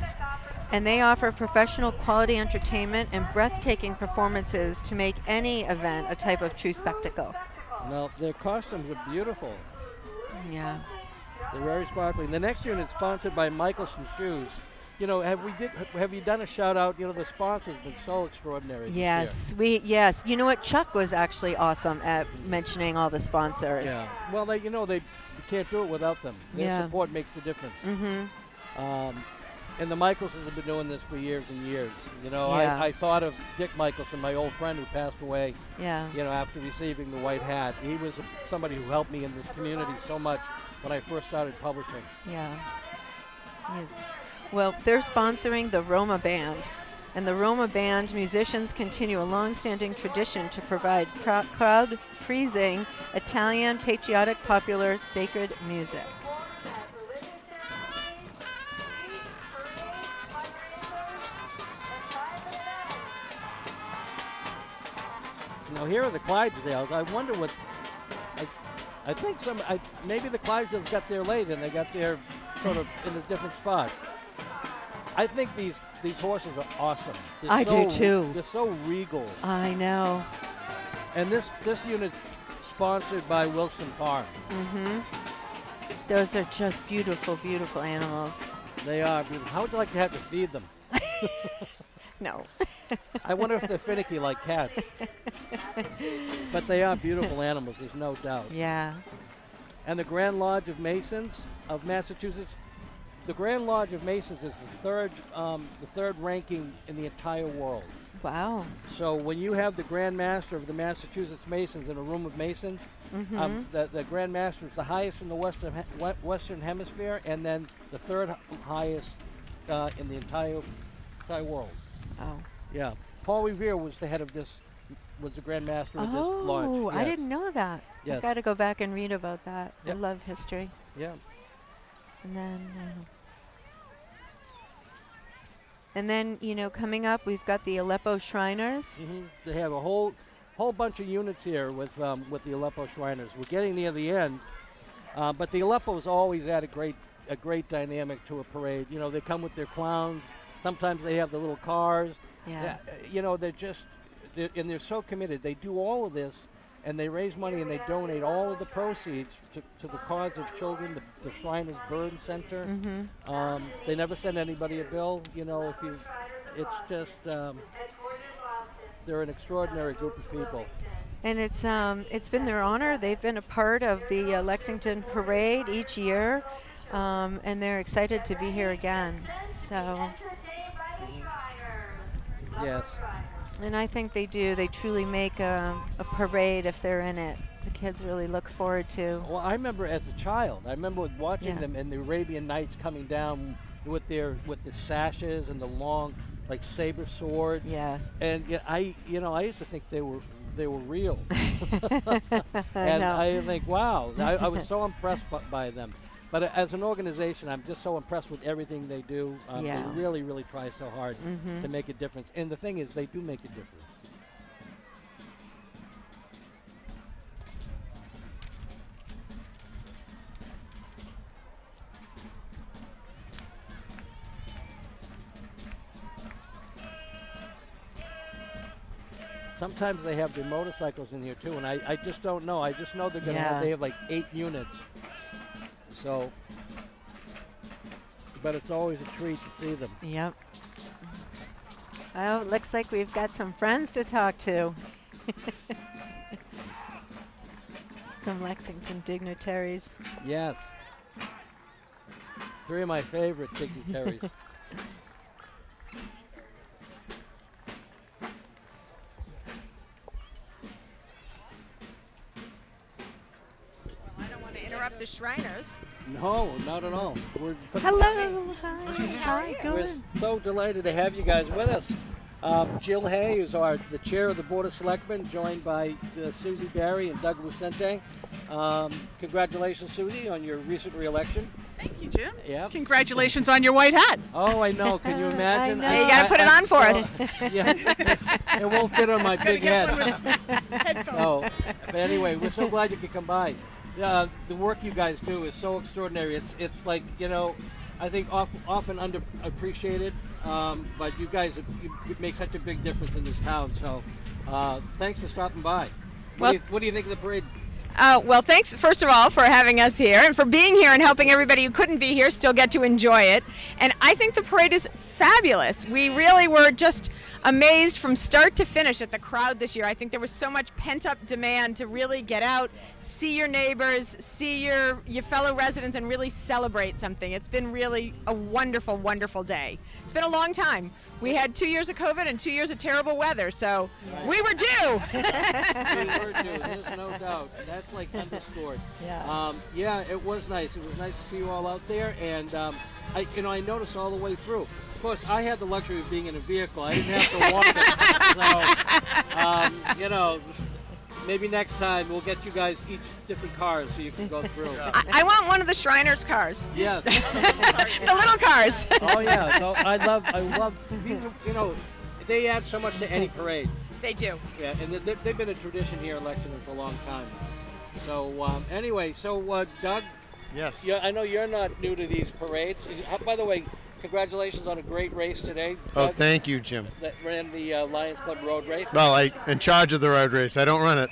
Speaker 1: And they offer professional quality entertainment and breathtaking performances to make any event a type of true spectacle.
Speaker 7: Now, their costumes are beautiful.
Speaker 1: Yeah.
Speaker 7: They're very sparkly. The next unit is sponsored by Michelson Shoes. you know, have you done a shout out? You know, the sponsors been so extraordinary. this year.
Speaker 1: Yes. You know what? Chuck was actually awesome at mentioning all the sponsors.
Speaker 7: Yeah. Well, you can't do it without them. Their
Speaker 1: Yeah.
Speaker 7: support makes the difference.
Speaker 1: Mm-hmm.
Speaker 7: And the Michelsons have been doing this for years and years. You know,
Speaker 1: Yeah.
Speaker 7: I thought of Dick Michelson, my old friend who passed away.
Speaker 1: Yeah.
Speaker 7: You know, after receiving the white hat, he was somebody who helped me in this community so much when I first started publishing.
Speaker 1: Yeah. Yes. Well, they're sponsoring the Roma Band. And the Roma Band musicians continue a long-standing tradition to provide crowd-pleasing Italian patriotic popular sacred music.
Speaker 7: Now here are the Clydesdales. I wonder what. I think maybe the Clydesdales got there late and they got there sort of in a different spot. I think these horses are awesome.
Speaker 1: I do too.
Speaker 7: They're so regal.
Speaker 1: I know.
Speaker 7: And this unit's sponsored by Wilson Farm.
Speaker 1: Mm-hmm. Those are just beautiful, beautiful animals.
Speaker 7: They are beautiful. How would you like to have to feed them?
Speaker 1: No.
Speaker 7: I wonder if they're finicky like cats. But they are beautiful animals, there's no doubt.
Speaker 1: Yeah.
Speaker 7: And the Grand Lodge of Masons of Massachusetts. The Grand Lodge of Masons is the third ranking in the entire world.
Speaker 1: Wow.
Speaker 7: So when you have the Grand Master of the Massachusetts Masons in a room of Masons, the Grand Master is the highest in the Western Hemisphere, and then the third highest in the entire world.
Speaker 1: Oh.
Speaker 7: Yeah. Paul Revere was the head of this, was the Grand Master of this lodge.
Speaker 1: Oh, I
Speaker 7: Yes.
Speaker 1: didn't know that.
Speaker 7: Yes.
Speaker 1: I've got to go back and read about that.
Speaker 7: Yep.
Speaker 1: I love history.
Speaker 7: Yeah.
Speaker 1: And then, you know, coming up, we've got the Aleppo Shriners.
Speaker 7: They have a whole bunch of units here with the Aleppo Shriners. We're getting near the end, but the Aleppos always add a great dynamic to a parade. You know, they come with their clowns. Sometimes they have the little cars.
Speaker 1: Yeah.
Speaker 7: You know, they're so committed. They do all of this, and they raise money and they donate all of the proceeds to the cause of children, the Shriners Burn Center. They never send anybody a bill. You know, it's just, they're an extraordinary group of people.
Speaker 1: And it's been their honor. They've been a part of the Lexington Parade each year, and they're excited to be here again. So.
Speaker 7: Yes.
Speaker 1: And I think they do. They truly make a parade if they're in it. The kids really look forward to.
Speaker 7: Well, I remember as a child, watching them in the Arabian Nights coming down with the sashes and the long, like, saber swords.
Speaker 1: Yes.
Speaker 7: And I used to think they were real. And I think, wow, I was so impressed by them. But as an organization, I'm just so impressed with everything they do. They really, really try so hard to make a difference. And the thing is, they do make a difference. Sometimes they have their motorcycles in here too, and I just don't know. I just know they're going to they have like 8 units. So, but it's always a treat to see them.
Speaker 1: Yep. Oh, it looks like we've got some friends to talk to. Some Lexington dignitaries.
Speaker 7: Yes. 3 of my favorite dignitaries.
Speaker 9: Interrupt the Shriners.
Speaker 7: No, not at all.
Speaker 1: Hello. Hi.
Speaker 7: We're so delighted to have you guys with us. Jill Hay, who's the chair of the Board of Selectmen, joined by Susie Barry and Doug Lucente. Congratulations, Susie, on your recent re-election.
Speaker 10: Thank you, Jim.
Speaker 7: Yeah.
Speaker 10: Congratulations on your white hat.
Speaker 7: Oh, I know. Can you imagine?
Speaker 1: I know.
Speaker 9: You got to put it on for us.
Speaker 7: Yeah. It won't fit on my big head.
Speaker 10: Headphones.
Speaker 7: Oh, but anyway, we're so glad you could come by. The work you guys do is so extraordinary. It's like, I think often underappreciated, but you guys you make such a big difference in this town. So thanks for stopping by. What do you think of the parade?
Speaker 9: Well, thanks, first of all, for having us here and for being here and helping everybody who couldn't be here still get to enjoy it. And I think the parade is fabulous. We really were just amazed from start to finish at the crowd this year. I think there was so much pent-up demand to really get out, see your neighbors, see your fellow residents, and really celebrate something. It's been really a wonderful, wonderful day. It's been a long time. We had 2 years of COVID and 2 years of terrible weather, so we were due.
Speaker 7: We were due, there's no doubt. That's like underscored.
Speaker 1: Yeah.
Speaker 7: It was nice. It was nice to see you all out there, and I noticed all the way through. Of course, I had the luxury of being in a vehicle. I didn't have to walk it. So, maybe next time we'll get you guys each different cars so you can go through.
Speaker 9: I want one of the Shriners' cars.
Speaker 7: Yes.
Speaker 9: The little cars.
Speaker 7: Oh yeah. So I love these. They add so much to any parade.
Speaker 9: They do.
Speaker 7: Yeah, and they've been a tradition here in Lexington for a long time. So anyway, Doug.
Speaker 11: Yes.
Speaker 7: Yeah, I know you're not new to these parades. By the way, congratulations on a great race today.
Speaker 11: Oh,
Speaker 7: Doug,
Speaker 11: thank you, Jim.
Speaker 7: that ran the Lions Club road race.
Speaker 11: Well, I'm in charge of the road race. I don't run it.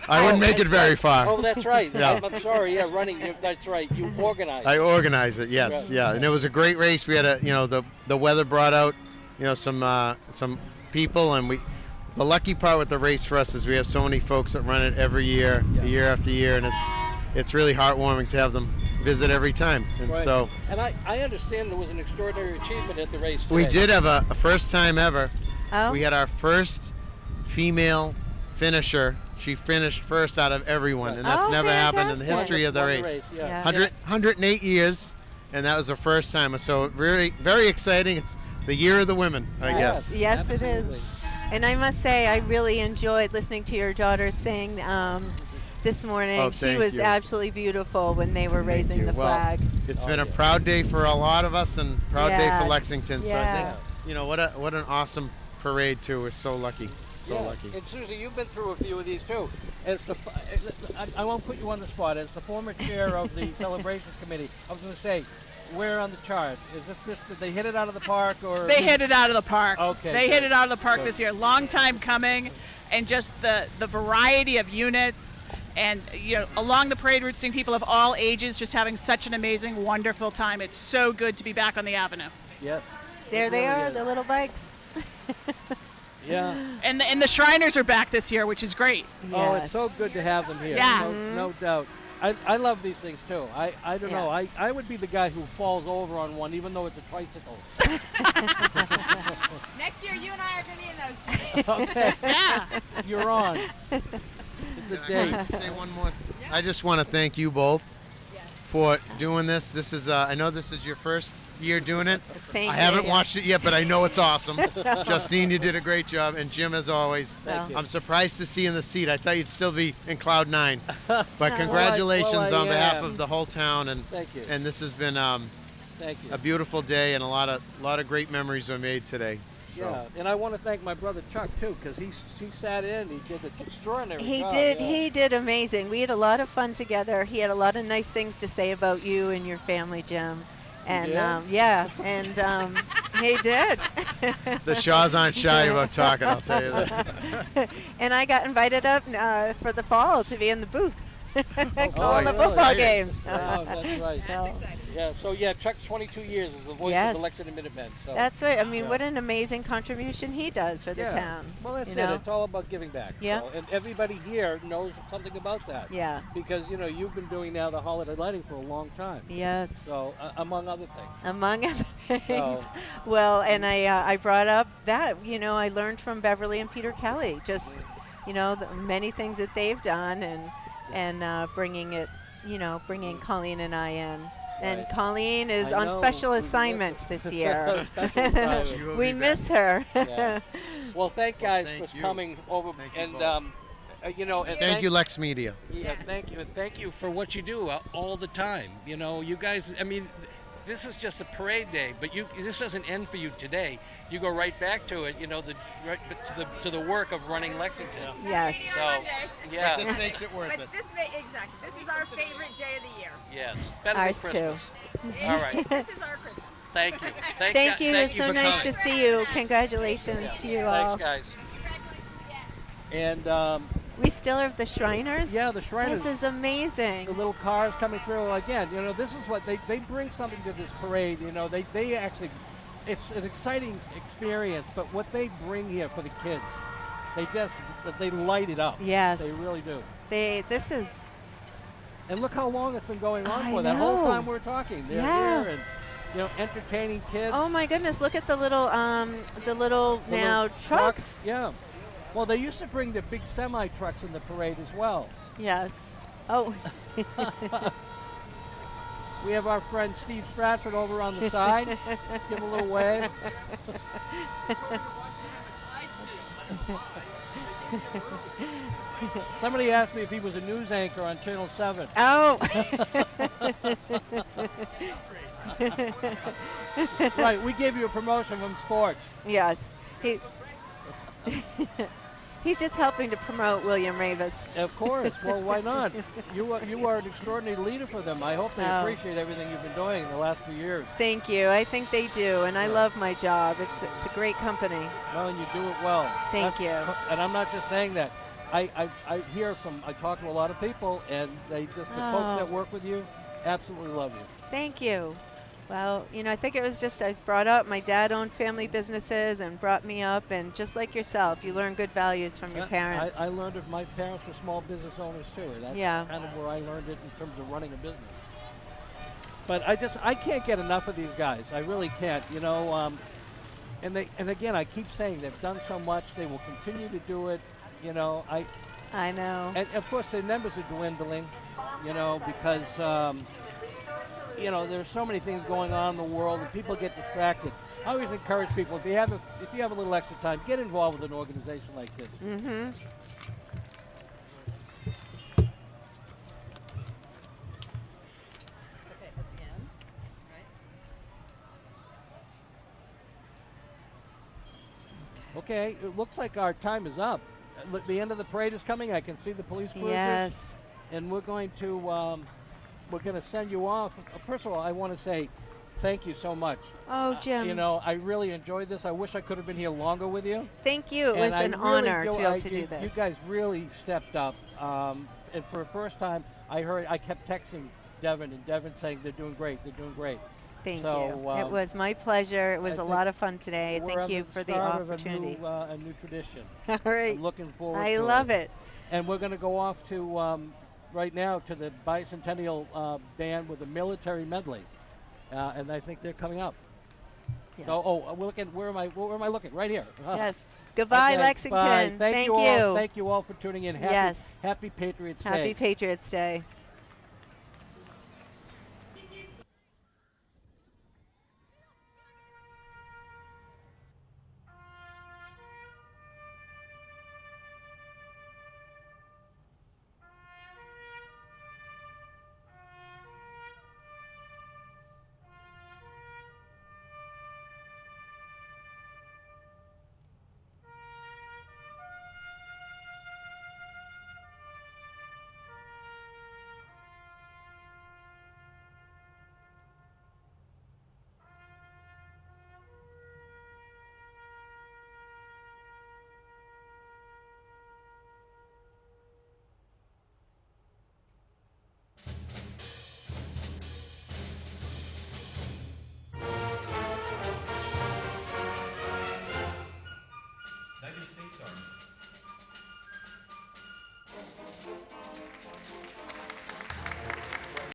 Speaker 11: I wouldn't make it very far.
Speaker 7: Oh, that's right.
Speaker 11: Yeah.
Speaker 7: I'm sorry. Yeah, running. That's right. You organized.
Speaker 11: I organize it. Yes.
Speaker 7: Right.
Speaker 11: Yeah. And it was a great race. We had the weather brought out, some people, and the lucky part with the race for us is we have so many folks that run it every year, year after year, and it's really heartwarming to have them visit every time. And
Speaker 7: Right.
Speaker 11: so
Speaker 7: And I understand there was an extraordinary achievement at the race today.
Speaker 11: we did have a first time ever.
Speaker 1: Oh.
Speaker 11: We had our first female finisher. She finished first out of everyone, and that's
Speaker 1: Oh,
Speaker 11: never happened in the
Speaker 1: fantastic.
Speaker 11: history of the
Speaker 7: Won
Speaker 11: race.
Speaker 7: Yeah.
Speaker 11: 108 years, and that was her first time. So very, very exciting. It's the year of the women, I guess.
Speaker 1: Yes, it
Speaker 7: Absolutely.
Speaker 1: is. And I must say, I really enjoyed listening to your daughter sing this morning.
Speaker 11: Oh,
Speaker 1: she
Speaker 11: thank
Speaker 1: was
Speaker 11: you.
Speaker 1: absolutely beautiful when they were
Speaker 11: Thank
Speaker 1: raising
Speaker 11: you.
Speaker 1: the
Speaker 11: Well,
Speaker 1: flag.
Speaker 11: It's
Speaker 7: Oh,
Speaker 11: been a
Speaker 7: yeah.
Speaker 11: proud day for a lot of us, and proud day
Speaker 1: Yes,
Speaker 11: for Lexington. So I
Speaker 1: yeah.
Speaker 11: think, what an awesome parade too. We're so lucky, so
Speaker 7: Yeah.
Speaker 11: lucky.
Speaker 7: And Susie, you've been through a few of these too. I won't put you on the spot. As the former chair of the celebrations committee, I was going to say, where on the chart is this? Did they hit it out of the park, or
Speaker 10: They hit it out of the park.
Speaker 7: Okay,
Speaker 10: They
Speaker 7: good.
Speaker 10: hit it out of the park
Speaker 7: Good.
Speaker 10: this year. Long time coming, and just the variety of units, and along the parade route, seeing people of all ages just having such an amazing, wonderful time. It's so good to be back on the avenue.
Speaker 7: Yes.
Speaker 1: There
Speaker 7: It
Speaker 1: they
Speaker 7: really
Speaker 1: are,
Speaker 7: is.
Speaker 1: the little bikes.
Speaker 7: Yeah.
Speaker 10: And the Shriners are back this year, which is great.
Speaker 7: Oh,
Speaker 1: Yes.
Speaker 7: it's so good to have them here.
Speaker 10: Yeah.
Speaker 7: No doubt. I love these things too. I don't know.
Speaker 1: Yeah.
Speaker 7: I would be the guy who falls over on one, even though it's a tricycle.
Speaker 9: Next year, you and I are going to be in those two.
Speaker 7: Okay.
Speaker 10: Yeah.
Speaker 7: You're on. It's a
Speaker 11: Can I
Speaker 7: date.
Speaker 11: say one more? I just want to thank you both for doing this. This is I know this is your first year doing it.
Speaker 1: Thank
Speaker 11: I haven't
Speaker 1: you.
Speaker 11: watched it yet, but I know it's awesome. Justine, you did a great job, and Jim, as always.
Speaker 7: Thank you.
Speaker 11: I'm surprised to see you in the seat. I thought you'd still be in cloud 9. But congratulations
Speaker 7: Well, I
Speaker 11: on behalf
Speaker 7: am.
Speaker 11: of the whole town, and
Speaker 7: Thank you.
Speaker 11: and this has been
Speaker 7: Thank you.
Speaker 11: a beautiful day, and a lot of great memories were made today. So.
Speaker 7: Yeah, and I want to thank my brother Chuck too, because he sat in. He did an extraordinary
Speaker 1: He
Speaker 7: job.
Speaker 1: did.
Speaker 7: Yeah.
Speaker 1: He did amazing. We had a lot of fun together. He had a lot of nice things to say about you and your family, Jim. And
Speaker 7: did?
Speaker 1: yeah, and he did.
Speaker 11: The Shaws aren't shy about talking, I'll tell you that.
Speaker 1: And I got invited up for the fall to be in the booth, calling the
Speaker 11: really?
Speaker 1: football
Speaker 11: Exciting.
Speaker 1: games.
Speaker 7: Oh, that's right.
Speaker 1: So,
Speaker 7: Yeah, so Chuck's 22 years as the voice
Speaker 1: Yes.
Speaker 7: of the Lexington Minutemen. So.
Speaker 1: that's right. I mean,
Speaker 7: Yeah.
Speaker 1: what an amazing contribution he does for the
Speaker 7: Yeah.
Speaker 1: town.
Speaker 7: Well, that's
Speaker 1: you know?
Speaker 7: it. It's all about giving back.
Speaker 1: Yeah.
Speaker 7: So, and everybody here knows something about that.
Speaker 1: Yeah.
Speaker 7: Because you've been doing now the holiday lighting for a long time.
Speaker 1: Yes.
Speaker 7: So among other things.
Speaker 1: Among other things.
Speaker 7: So-
Speaker 1: Well, and I brought up that, I learned from Beverly and Peter Kelly, just, the many things that they've done and bringing it, bringing Colleen and I in. And
Speaker 7: Right.
Speaker 1: Colleen is
Speaker 7: I
Speaker 1: on
Speaker 7: know.
Speaker 1: special
Speaker 7: We miss
Speaker 1: assignment
Speaker 7: her.
Speaker 1: this year.
Speaker 7: Special assignment.
Speaker 11: She will
Speaker 1: We
Speaker 11: be
Speaker 1: miss
Speaker 11: back.
Speaker 1: her.
Speaker 7: Yeah. Well, thank guys
Speaker 11: thank
Speaker 7: for
Speaker 11: you.
Speaker 7: coming over
Speaker 11: Thank you
Speaker 7: and
Speaker 11: both.
Speaker 7: and
Speaker 11: Thank you, LexMedia.
Speaker 7: Yeah, thank you, and thank you for what you do all the time. You guys. I mean, this is just a parade day, but this doesn't end for you today. You go right back to it. To the work of running Lexington.
Speaker 1: Yes.
Speaker 7: So, yeah,
Speaker 11: This makes it worth it.
Speaker 9: Exactly. This is our favorite day of the year.
Speaker 7: yes, better
Speaker 1: Ours
Speaker 7: than
Speaker 1: too.
Speaker 7: Christmas. All right,
Speaker 9: This is our Christmas.
Speaker 7: thank you.
Speaker 1: Thank you. It's so
Speaker 7: for
Speaker 1: nice
Speaker 7: coming.
Speaker 1: to see you. Congratulations to you all.
Speaker 7: Thanks, guys. And
Speaker 1: We still have the Shriners?
Speaker 7: Yeah, the Shriners.
Speaker 1: This is amazing.
Speaker 7: The little cars coming through. Again, you know, this is what they bring something to this parade. You know, they actually, it's an exciting experience. But what they bring here for the kids, they light it up.
Speaker 1: Yes.
Speaker 7: They really do.
Speaker 1: This is.
Speaker 7: And look how long it's been going on
Speaker 1: I
Speaker 7: for. That whole
Speaker 1: know.
Speaker 7: time we're talking. They're
Speaker 1: Yeah.
Speaker 7: here and, you know, entertaining kids.
Speaker 1: Oh my goodness! Look at the little
Speaker 7: The
Speaker 1: now
Speaker 7: little
Speaker 1: trucks.
Speaker 7: Yeah. Well, they used to bring the big semi trucks in the parade as well.
Speaker 1: Yes. Oh.
Speaker 7: We have our friend Steve Stratford over on the side. Give him a little wave. Somebody asked me if he was a news anchor on Channel 7.
Speaker 1: Oh.
Speaker 7: Right, we gave you a promotion from sports.
Speaker 1: Yes. He's just helping to promote William Ravis.
Speaker 7: Of course. Well, why not? You are an extraordinary leader for them. I hope they
Speaker 1: Oh.
Speaker 7: appreciate everything you've been doing in the last few years.
Speaker 1: Thank you. I think they do, and I love my job. It's a great company.
Speaker 7: Well, and you do it well.
Speaker 1: Thank you.
Speaker 7: And I'm not just saying that. I talk to a lot of people, and the folks that work with you absolutely love you.
Speaker 1: Thank you. Well, you know, I think it was just I was brought up. My dad owned family businesses and brought me up, and just like yourself, you learn good values from your parents.
Speaker 7: I learned if my parents were small business owners too. That's kind of where I learned it in terms of running a business. But I can't get enough of these guys. I really can't. You know, and again, I keep saying they've done so much. They will continue to do it. You know,
Speaker 1: I know.
Speaker 7: And of course, the numbers are dwindling. You know, because you know, there's so many things going on in the world, and people get distracted. I always encourage people, if you have a little extra time, get involved with an organization like this.
Speaker 1: Mm-hmm.
Speaker 7: Okay, it looks like our time is up. Look, the end of the parade is coming. I can see the police cruisers.
Speaker 1: Yes.
Speaker 7: And we're going to send you off. First of all, I want to say thank you so much.
Speaker 1: Oh, Jim.
Speaker 7: You know, I really enjoyed this. I wish I could have been here longer with you.
Speaker 1: Thank you. It was an honor to be able to do this.
Speaker 7: You guys really stepped up. And for the first time, I kept texting Devin, and Devin saying they're doing great. They're doing great.
Speaker 1: Thank
Speaker 7: So,
Speaker 1: you. It was my pleasure. It was a lot of fun today.
Speaker 7: We're
Speaker 1: Thank
Speaker 7: on
Speaker 1: you for the
Speaker 7: start of
Speaker 1: opportunity.
Speaker 7: a new tradition.
Speaker 1: All right.
Speaker 7: I'm looking forward
Speaker 1: I
Speaker 7: to
Speaker 1: love it.
Speaker 7: And we're going to go off to right now to the bicentennial band with a military medley, and I think they're coming up.
Speaker 1: Yes.
Speaker 7: So, we're looking. Where am I looking? Right here.
Speaker 1: Yes. Goodbye,
Speaker 7: Okay,
Speaker 1: Lexington.
Speaker 7: bye. Thank you all.
Speaker 1: you.
Speaker 7: Thank you all for tuning in.
Speaker 1: Yes.
Speaker 7: Happy Patriots Day.
Speaker 1: Happy Patriots Day.